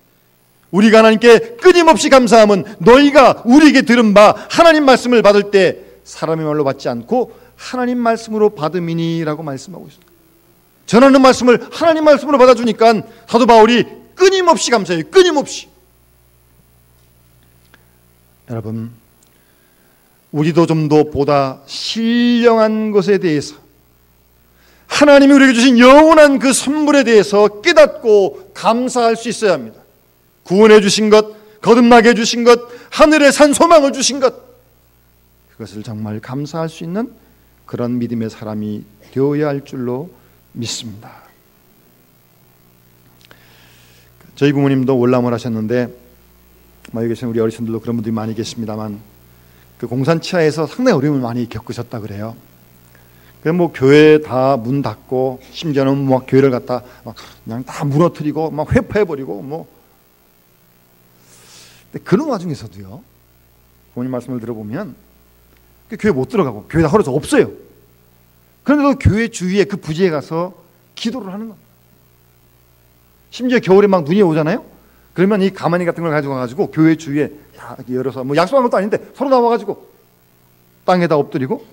우리가 하나님께 끊임없이 감사함은 너희가 우리에게 들은 바 하나님 말씀을 받을 때 사람의 말로 받지 않고 하나님 말씀으로 받음이니라고 말씀하고 있습니다. 전하는 말씀을 하나님 말씀으로 받아주니까 사도 바울이 끊임없이 감사해요. 끊임없이. 여러분, 우리도 좀 더 보다 신령한 것에 대해서 하나님이 우리에게 주신 영원한 그 선물에 대해서 깨닫고 감사할 수 있어야 합니다. 구원해 주신 것, 거듭나게 해주신 것, 하늘에 산 소망을 주신 것, 그것을 정말 감사할 수 있는 그런 믿음의 사람이 되어야 할 줄로 믿습니다. 저희 부모님도 월남을 하셨는데 여기 계신 우리 어르신들도 그런 분들이 많이 계십니다만 그 공산치하에서 상당히 어려움을 많이 겪으셨다 그래요. 그래서 교회 다 문 닫고 심지어는 교회를 갖다 그냥 다 무너뜨리고 회파해버리고 근데 그런 와중에서도요, 부모님 말씀을 들어보면 교회 못 들어가고 교회 다 헐어져 없어요. 그런데도 교회 주위에 그 부지에 가서 기도를 하는 겁니다. 심지어 겨울에 눈이 오잖아요. 그러면 이 가마니 같은 걸 가지고 와가지고 교회 주위에 다 열어서 약속한 것도 아닌데 서로 나와가지고 땅에다 엎드리고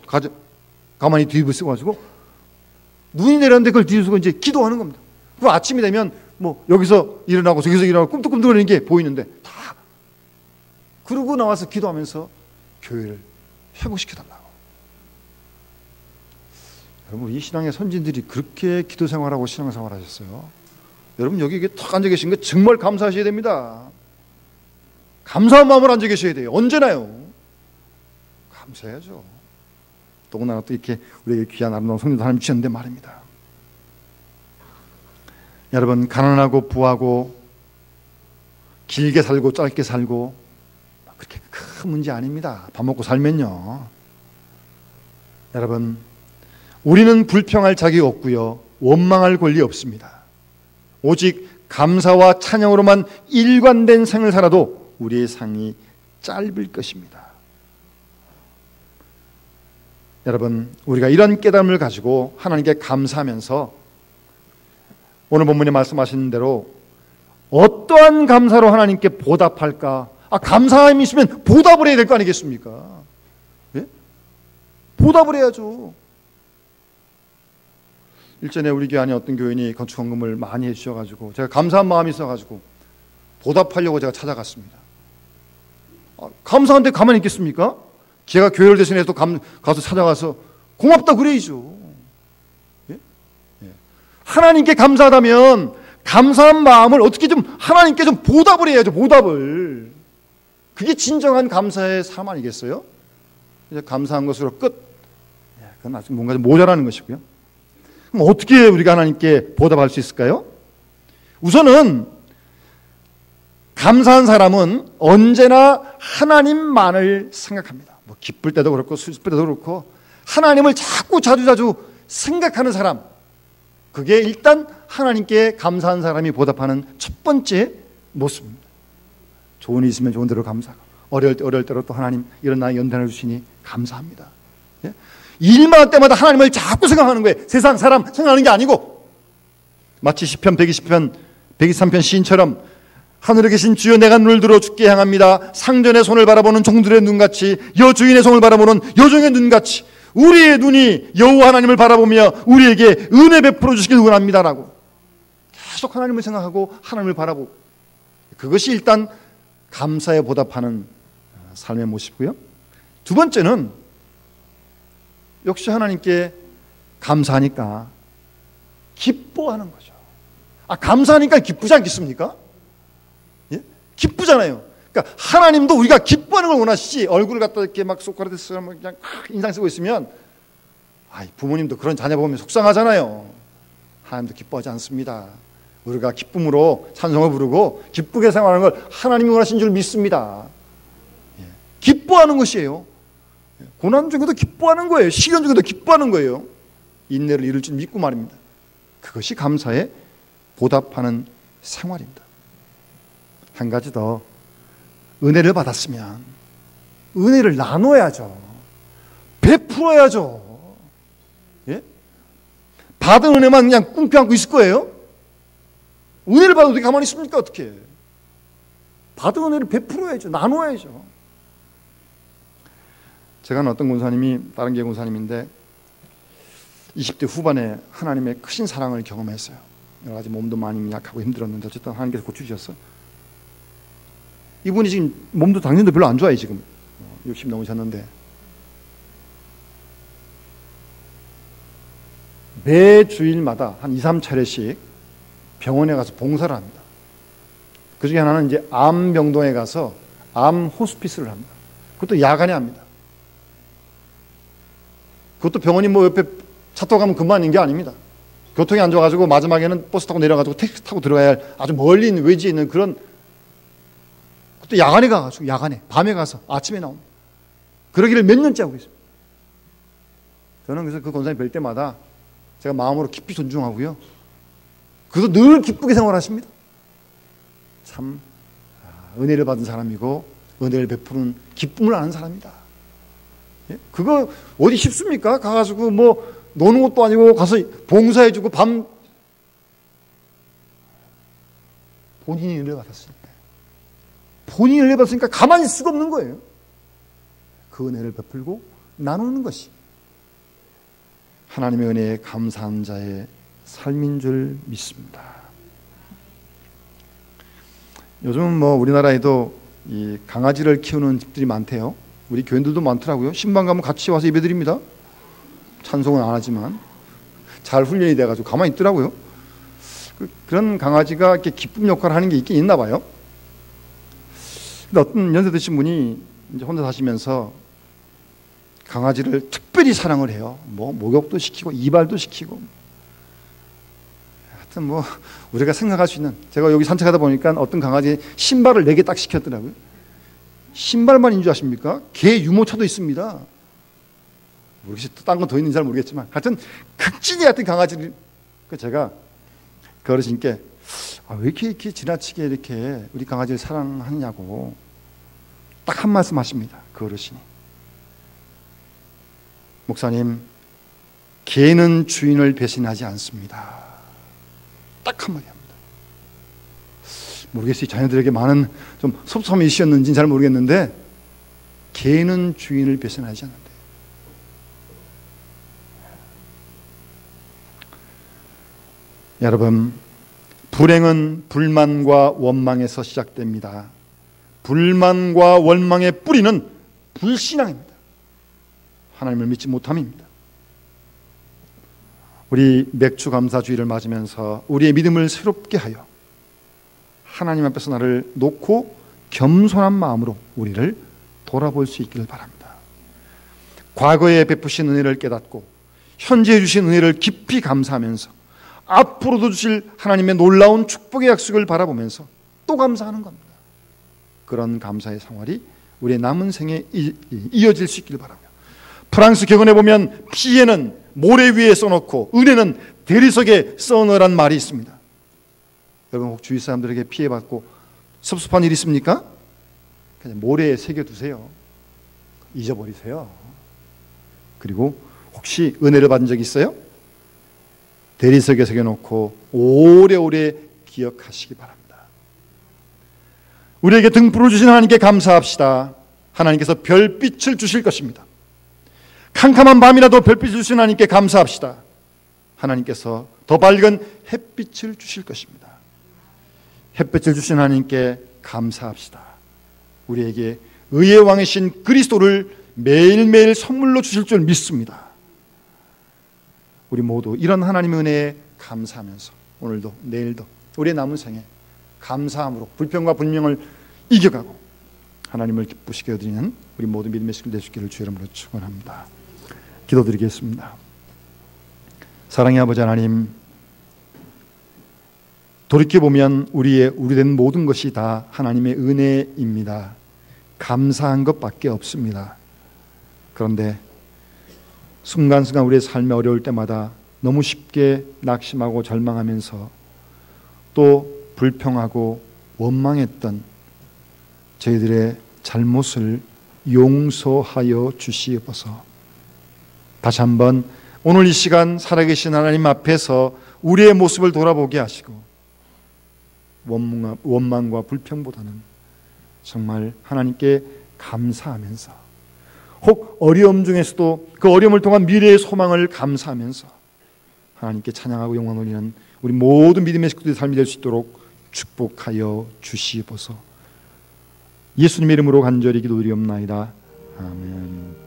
가마니 뒤집어 쓰고 눈이 내렸는데 그걸 뒤집어 이제 기도하는 겁니다. 그 아침이 되면 여기서 일어나고 저기서 일어나고 꿈틀꿈틀거리는 게 보이는데 다 그러고 나와서 기도하면서 교회를 회복시켜달라고. 여러분, 이 신앙의 선진들이 그렇게 기도 생활하고 신앙 생활하셨어요. 여러분, 여기 탁 앉아 계신 거 정말 감사하셔야 됩니다. 감사한 마음으로 앉아 계셔야 돼요. 언제나요. 감사해야죠. 더군다나 또 이렇게 우리에게 귀한 아름다운 성령도 하나님 주셨는데 말입니다. 여러분, 가난하고 부하고 길게 살고 짧게 살고 그렇게 큰 문제 아닙니다. 밥 먹고 살면요. 여러분, 우리는 불평할 자격이 없고요, 원망할 권리 없습니다. 오직 감사와 찬양으로만 일관된 생을 살아도 우리의 상이 짧을 것입니다. 여러분, 우리가 이런 깨달음을 가지고 하나님께 감사하면서 오늘 본문에 말씀하신 대로 어떠한 감사로 하나님께 보답할까? 감사함이 있으면 보답을 해야 될 거 아니겠습니까? 예? 보답을 해야죠. 일전에 우리 교회 안에 어떤 교인이 건축 헌금을 많이 해주셔가지고 제가 감사한 마음이 있어가지고 보답하려고 제가 찾아갔습니다. 감사한데 가만히 있겠습니까? 제가 교회를 대신해서 가서 찾아가서 고맙다 그래야죠. 예? 예. 하나님께 감사하다면 감사한 마음을 어떻게 좀 하나님께 좀 보답을 해야죠. 보답을. 그게 진정한 감사의 삶 아니겠어요? 이제 감사한 것으로 끝. 그건 아직 뭔가 좀 모자라는 것이고요. 그럼 어떻게 우리가 하나님께 보답할 수 있을까요? 우선은 감사한 사람은 언제나 하나님만을 생각합니다. 뭐 기쁠 때도 그렇고 슬플 때도 그렇고 하나님을 자꾸 자주자주 생각하는 사람, 그게 일단 하나님께 감사한 사람이 보답하는 첫 번째 모습입니다. 좋은 일 있으면 좋은 대로 감사하고 어려울 때로 또 하나님 이런 나의 연단을 주시니 감사합니다. 예? 일만 할 때마다 하나님을 자꾸 생각하는 거예요. 세상 사람 생각하는 게 아니고, 마치 시편 123편 시인처럼 하늘에 계신 주여 내가 눈을 들어 주께 향합니다. 상전의 손을 바라보는 종들의 눈같이, 여주인의 손을 바라보는 여종의 눈같이 우리의 눈이 여호와 하나님을 바라보며 우리에게 은혜 베풀어 주시길 원합니다라고 계속 하나님을 생각하고 하나님을 바라보고, 그것이 일단 감사에 보답하는 삶의 모습이고요. 두 번째는 역시 하나님께 감사하니까 기뻐하는 거죠. 감사하니까 기쁘지 않겠습니까? 예? 기쁘잖아요. 그러니까 하나님도 우리가 기뻐하는 걸 원하시지, 얼굴을 갖다 이렇게 막 소크라테스처럼 그냥 인상 쓰고 있으면 부모님도 그런 자녀 보면 속상하잖아요. 하나님도 기뻐하지 않습니다. 우리가 기쁨으로 찬송을 부르고 기쁘게 생활하는 걸 하나님이 원하신 줄 믿습니다. 예. 기뻐하는 것이에요. 고난 중에도 기뻐하는 거예요. 시련 중에도 기뻐하는 거예요. 인내를 이룰 줄 믿고 말입니다. 그것이 감사에 보답하는 생활입니다. 한 가지 더, 은혜를 받았으면 은혜를 나눠야죠. 베풀어야죠. 예? 받은 은혜만 그냥 꿍피 안고 있을 거예요? 은혜를 받아도 가만히 있습니까? 어떻게? 받은 은혜를 베풀어야죠. 나눠야죠. 제가 아는 어떤 권사님이, 다른 교회 권사님인데 20대 후반에 하나님의 크신 사랑을 경험했어요. 여러 가지 몸도 많이 약하고 힘들었는데 어쨌든 하나님께서 고쳐주셨어요. 이분이 지금 몸도 당연히 별로 안 좋아요. 지금 60 넘으셨는데 매 주일마다 한 2, 3차례씩 병원에 가서 봉사를 합니다. 그 중에 하나는 이제 암병동에 가서 암 호스피스를 합니다. 그것도 야간에 합니다. 그것도 병원이 뭐 옆에 차 타고 가면 금방 있는 게 아닙니다. 교통이 안 좋아가지고 마지막에는 버스 타고 내려가지고 택시 타고 들어가야 할 아주 멀리 있는 외지에 있는 그런, 그것도 야간에 가가지고, 야간에 밤에 가서 아침에 나옵니다. 그러기를 몇 년째 하고 있습니다. 저는 그래서 그 권사님 뵐 때마다 제가 마음으로 깊이 존중하고요. 그래서 늘 기쁘게 생활하십니다. 참 은혜를 받은 사람이고 은혜를 베푸는 기쁨을 아는 사람이다. 예? 그거 어디 쉽습니까? 가가지고 뭐 노는 것도 아니고 가서 봉사해주고 밤, 본인이 은혜 받았으니까. 본인이 은혜 받았으니까 가만히 있을 수가 없는 거예요. 그 은혜를 베풀고 나누는 것이 하나님의 은혜에 감사한 자의 삶인 줄 믿습니다. 요즘은 뭐 우리나라에도 이 강아지를 키우는 집들이 많대요. 우리 교인들도 많더라고요. 신방 가면 같이 와서 예배드립니다. 찬송은 안 하지만 잘 훈련이 돼가지고 가만히 있더라고요. 그런 강아지가 이렇게 기쁨 역할을 하는 게 있긴 있나 봐요. 근데 어떤 연세 드신 분이 이제 혼자 사시면서 강아지를 특별히 사랑을 해요. 뭐 목욕도 시키고 이발도 시키고. 하여튼 뭐 우리가 생각할 수 있는, 제가 여기 산책하다 보니까 어떤 강아지 신발을 4개 딱 시켰더라고요. 신발만인 줄 아십니까? 개 유모차도 있습니다. 모르겠어요. 딴 건 더 있는지 잘 모르겠지만 하여튼 극진히 하여튼 강아지를, 제가 그 어르신께 왜 이렇게 지나치게 이렇게 우리 강아지를 사랑하느냐고 딱 한 말씀 하십니다. 그 어르신이, 목사님, 개는 주인을 배신하지 않습니다. 딱 한마디 합니다. 모르겠어요. 자녀들에게 많은 좀 섭섭함이 있었는지는 잘 모르겠는데 개는 주인을 배신하지 않는다. 여러분, 불행은 불만과 원망에서 시작됩니다. 불만과 원망의 뿌리는 불신앙입니다. 하나님을 믿지 못함입니다. 우리 맥주 감사주의를 맞으면서 우리의 믿음을 새롭게 하여 하나님 앞에서 나를 놓고 겸손한 마음으로 우리를 돌아볼 수 있기를 바랍니다. 과거에 베푸신 은혜를 깨닫고 현재 주신 은혜를 깊이 감사하면서 앞으로도 주실 하나님의 놀라운 축복의 약속을 바라보면서 또 감사하는 겁니다. 그런 감사의 생활이 우리의 남은 생에 이어질 수 있기를 바라며, 프랑스 격언에 보면 피해는 모래 위에 써놓고 은혜는 대리석에 써놓으란 말이 있습니다. 여러분 혹 주위 사람들에게 피해받고 섭섭한 일 있습니까? 그냥 모래에 새겨두세요. 잊어버리세요. 그리고 혹시 은혜를 받은 적 있어요? 대리석에 새겨놓고 오래오래 기억하시기 바랍니다. 우리에게 등불을 주신 하나님께 감사합시다. 하나님께서 별빛을 주실 것입니다. 캄캄한 밤이라도 별빛을 주신 하나님께 감사합시다. 하나님께서 더 밝은 햇빛을 주실 것입니다. 햇빛을 주신 하나님께 감사합시다. 우리에게 의의 왕이신 그리스도를 매일매일 선물로 주실 줄 믿습니다. 우리 모두 이런 하나님의 은혜에 감사하면서 오늘도 내일도 우리의 남은 생에 감사함으로 불평과 분명을 이겨가고 하나님을 기쁘시게 여드리는 우리 모든 믿음의 식구들 되시기를 주의 이름으로 축원합니다. 기도드리겠습니다. 사랑의 아버지 하나님, 돌이켜보면 우리의 우리된 모든 것이 다 하나님의 은혜입니다. 감사한 것밖에 없습니다. 그런데 순간순간 우리의 삶이 어려울 때마다 너무 쉽게 낙심하고 절망하면서 또 불평하고 원망했던 저희들의 잘못을 용서하여 주시옵소서. 다시 한번 오늘 이 시간 살아계신 하나님 앞에서 우리의 모습을 돌아보게 하시고 원망과 불평보다는 정말 하나님께 감사하면서, 혹 어려움 중에서도 그 어려움을 통한 미래의 소망을 감사하면서 하나님께 찬양하고 영광 돌리는 우리 모든 믿음의 식구들의 삶이 될 수 있도록 축복하여 주시옵소서. 예수님의 이름으로 간절히 기도드리옵나이다. 아멘.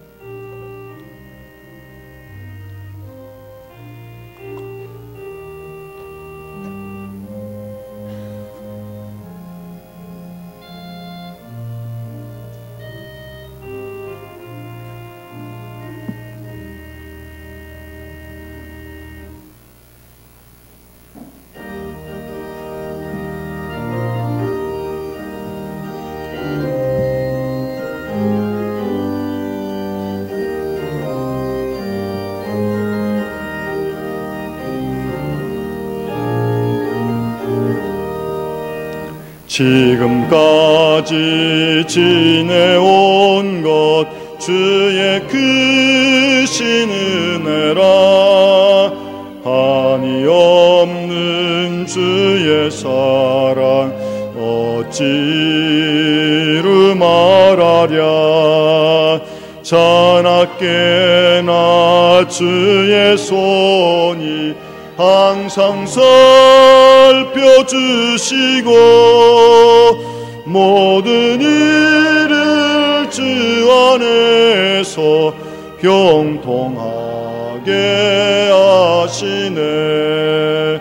지금까지 지내온 것 주의 크신 은혜라. 한이 없는 주의 사랑 어찌로 말하랴. 자나깨나 주의 손이 항상 살펴주시고 모든 일을 주 안에서 형통하게 하시네.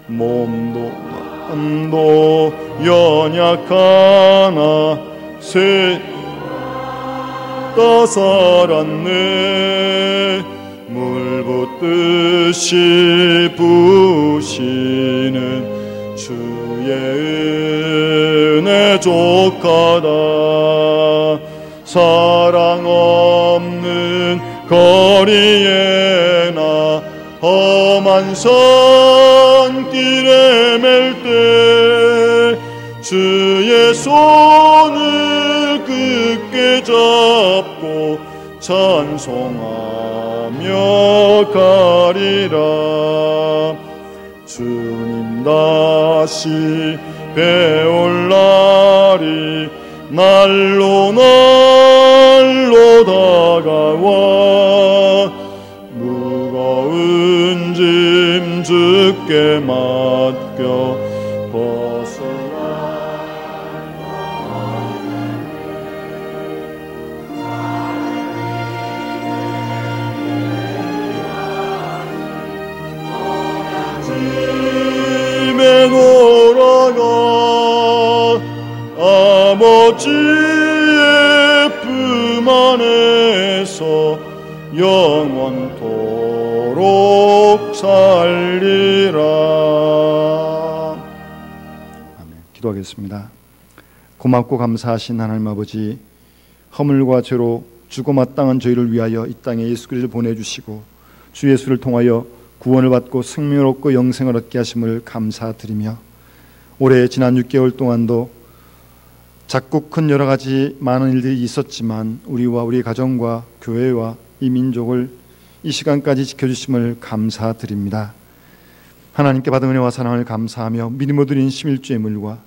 몸도 마음도 연약하나 다 살았네. 물 붓듯이 부으시는 주의 은혜 족하다. 사랑 없는 거리에나 험한 산길에 맬 때 주의 손을 굳게 잡고 찬송하며 가리라. 주님 다시 배올 날이 날로 날로 다가와 무거운 짐 주께 맡겨 아버지의 품 안에서 영원토록 살리라. 아멘. 기도하겠습니다. 고맙고 감사하신 하나님 아버지, 허물과 죄로 죽어 마땅한 저희를 위하여 이 땅에 예수 그리스도를 보내주시고 주 예수를 통하여 구원을 받고 생명을 얻고 영생을 얻게 하심을 감사드리며, 올해 지난 6개월 동안도 작고 큰 여러 가지 많은 일들이 있었지만 우리와 우리 가정과 교회와 이 민족을 이 시간까지 지켜주심을 감사드립니다. 하나님께 받은 은혜와 사랑을 감사하며 믿음으로 드린 11주의 물과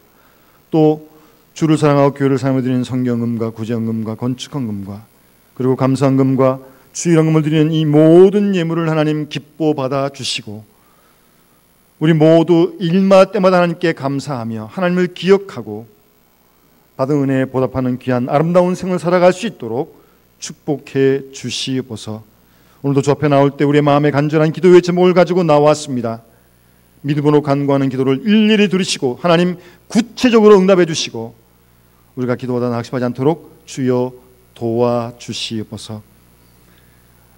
또 주를 사랑하고 교회를 사랑하며 드리는 성경금과 구제헌금과 건축헌금과 그리고 감사헌금과 주일헌금을 드리는 이 모든 예물을 하나님 기뻐 받아주시고, 우리 모두 일마다 때마다 하나님께 감사하며 하나님을 기억하고 받은 은혜에 보답하는 귀한 아름다운 생을 살아갈 수 있도록 축복해 주시옵소서. 오늘도 주 앞에 나올 때 우리의 마음에 간절한 기도의 제목을 가지고 나왔습니다. 믿음으로 간구하는 기도를 일일이 들으시고 하나님 구체적으로 응답해 주시고 우리가 기도하다 낙심하지 않도록 주여 도와주시옵소서.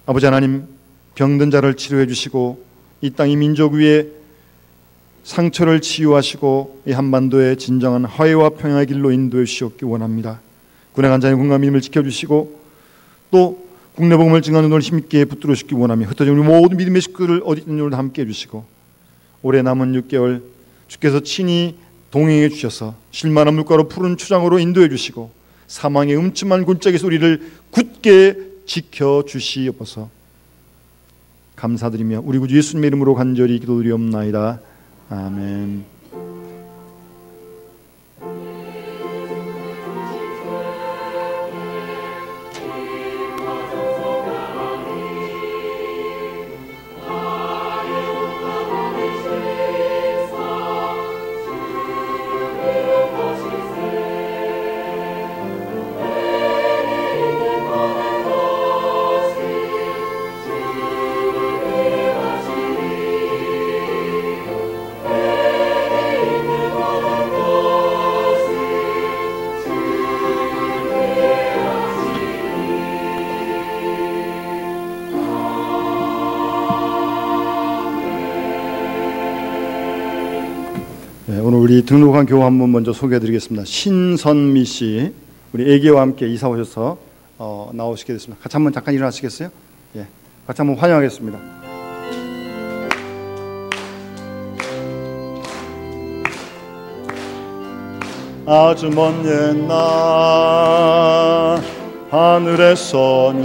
아버지 하나님, 병든 자를 치료해 주시고 이 땅 이 민족 위에 상처를 치유하시고 이 한반도의 진정한 화해와 평화의 길로 인도해 주시옵기 원합니다. 군에 간 자의 건강과 믿음을 지켜주시고 또 국내 복음을 증하는 눈을 힘있게 붙들어 주시기 원하며 흩어진 우리 모든 믿음의 식구를 어디 있는 오늘도 함께 해주시고 올해 남은 6개월 주께서 친히 동행해 주셔서 실만한 물가로 푸른 초장으로 인도해 주시고 사망의 음침한 골짜기 소리를 굳게 지켜주시옵소서. 감사드리며 우리 구주 예수님의 이름으로 간절히 기도드리옵나이다. 아멘. 오늘 우리 등록한 교우 한 분 먼저 소개해드리겠습니다. 신선미 씨, 우리 애기와 함께 이사 오셔서 나오시게 됐습니다. 같이 한번 잠깐 일어나시겠어요? 예, 같이 한번 환영하겠습니다. 아주 먼 옛날 하늘에서는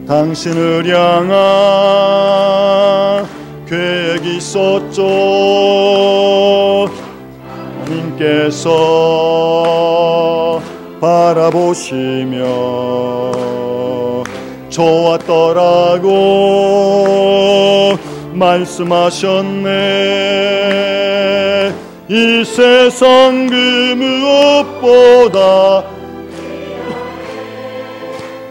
당신을 향한 계획이 있었죠. 하나님께서 바라보시며 좋았더라고 말씀하셨네. 이 세상 그 무엇보다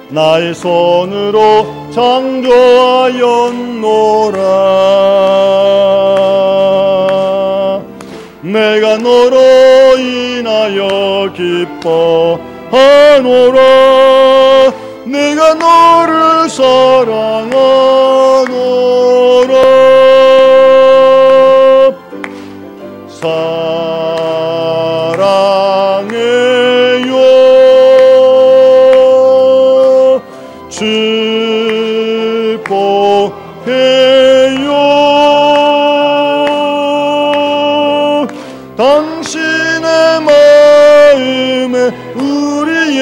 나의 손으로 창조하였노라. 내가 너로 인하여 기뻐하노라. 내가 너를 사랑하노라. 사랑해요. 축복해요. 당신의 마음에 우리의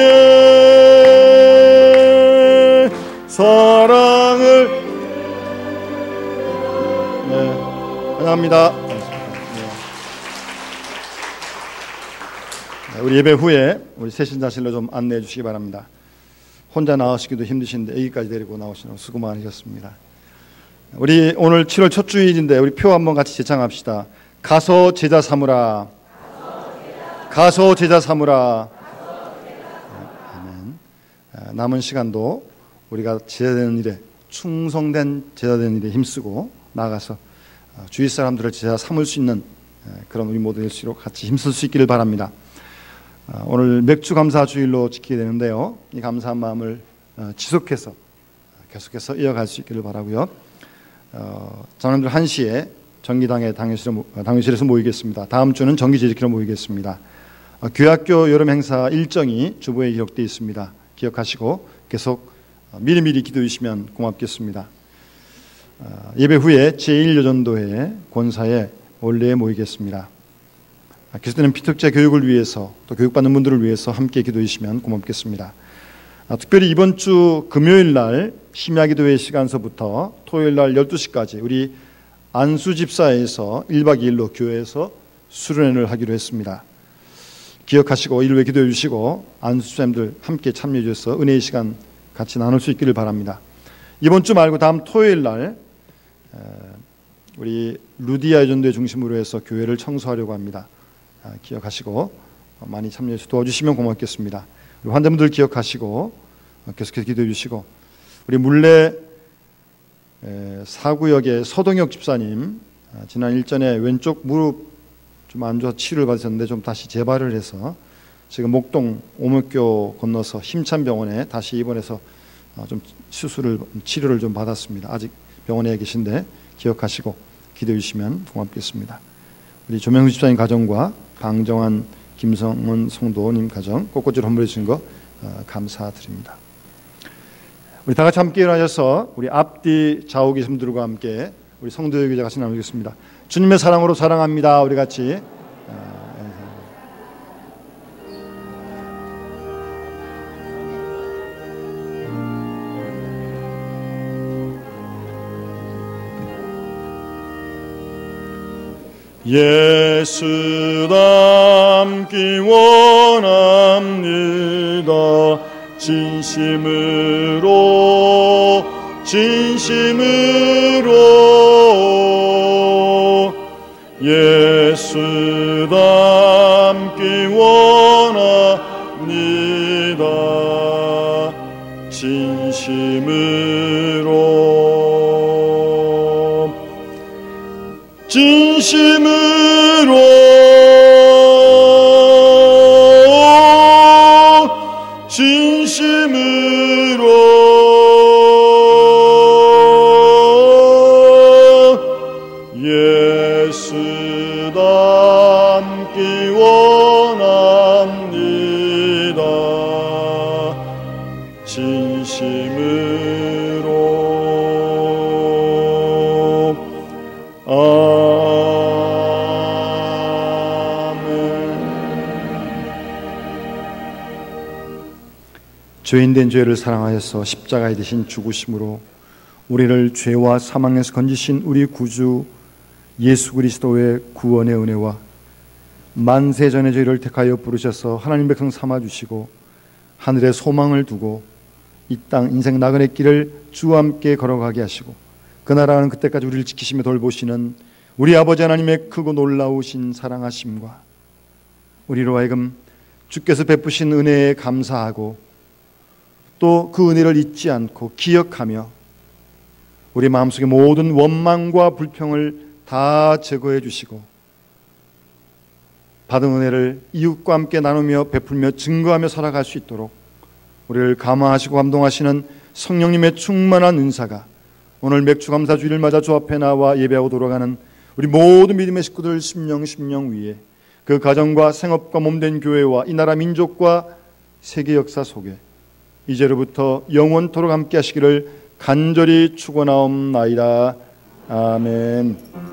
사랑을 환영합니다. 우리 예배 후에 우리 새신자실로 좀 안내해 주시기 바랍니다. 혼자 나오시기도 힘드신데 애기까지 데리고 나오시느라 수고 많으셨습니다. 우리 오늘 7월 첫 주일인데 우리 표 한번 같이 제창합시다. 가서 제자 삼으라. 가서 제자 삼으라. 아멘. 남은 시간도 우리가 제자되는 일에 충성된 제자되는 일에 힘쓰고 나가서 주위 사람들을 제자 삼을 수 있는 그런 우리 모두 될수록 같이 힘쓸 수 있기를 바랍니다. 오늘 맥주 감사 주일로 지키게 되는데요. 이 감사한 마음을 지속해서 계속해서 이어갈 수 있기를 바라고요. 저녁들 1시에 정기당의 당회실에서 모이겠습니다. 다음 주는 정기재직회로 모이겠습니다. 교학교 여름 행사 일정이 주보에 기록되어 있습니다. 기억하시고 계속 미리미리 기도해 주시면 고맙겠습니다. 예배 후에 제1여전도회 권사에 원래에 모이겠습니다. 그리스도는 피특자 교육을 위해서 또 교육받는 분들을 위해서 함께 기도해 주시면 고맙겠습니다. 특별히 이번 주 금요일 날 심야기도회 시간서부터 토요일 날 12시까지 우리 안수집사에서 1박 2일로 교회에서 수련회를 하기로 했습니다. 기억하시고 일요일에 기도해 주시고 안수집사님들 함께 참여해 주셔서 은혜의 시간 같이 나눌 수 있기를 바랍니다. 이번 주 말고 다음 토요일 날 우리 루디아 여전도회 중심으로 해서 교회를 청소하려고 합니다. 기억하시고 많이 참여해서 도와주시면 고맙겠습니다. 우리 환자분들 기억하시고 계속해서 기도해 주시고 우리 물레 사구역의 서동혁 집사님 지난 일전에 왼쪽 무릎 좀 안 좋아서 치료를 받으셨는데 좀 다시 재발을 해서 지금 목동 오목교 건너서 힘찬병원에 다시 입원해서 좀 치료를 좀 받았습니다. 아직 병원에 계신데 기억하시고 기도해 주시면 고맙겠습니다. 우리 조명수 집사님 가정과 방정환 김성은 성도님 가정 꽃꽂이로 헌물해 주신 거 감사드립니다. 우리 다 같이 함께 일어나셔서 우리 앞뒤 좌우 계신 분들과 함께 우리 성도의 기자 같이 나누겠습니다. 주님의 사랑으로 사랑합니다. 우리 같이 예수 닮기 원합니다. 진심으로 예수 닮기 원합니다. 예수 닮기 원합니다. 진심으로 죄인된 죄를 사랑하여서 십자가에 대신 죽으심으로 우리를 죄와 사망에서 건지신 우리 구주 예수 그리스도의 구원의 은혜와 만세전의 죄를 택하여 부르셔서 하나님 백성 삼아주시고 하늘에 소망을 두고 이 땅 인생 나그네 길을 주와 함께 걸어가게 하시고 그 나라는 그때까지 우리를 지키시며 돌보시는 우리 아버지 하나님의 크고 놀라우신 사랑하심과 우리로 하여금 주께서 베푸신 은혜에 감사하고 또 그 은혜를 잊지 않고 기억하며 우리 마음속의 모든 원망과 불평을 다 제거해 주시고 받은 은혜를 이웃과 함께 나누며 베풀며 증거하며 살아갈 수 있도록 우리를 감화하시고 감동하시는 성령님의 충만한 은사가 오늘 맥주감사 주일을 맞아 주 앞에 나와 예배하고 돌아가는 우리 모든 믿음의 식구들 심령 위에 그 가정과 생업과 몸된 교회와 이 나라 민족과 세계 역사 속에 이제로부터 영원토록 함께 하시기를 간절히 축원하옵나이다. 아멘.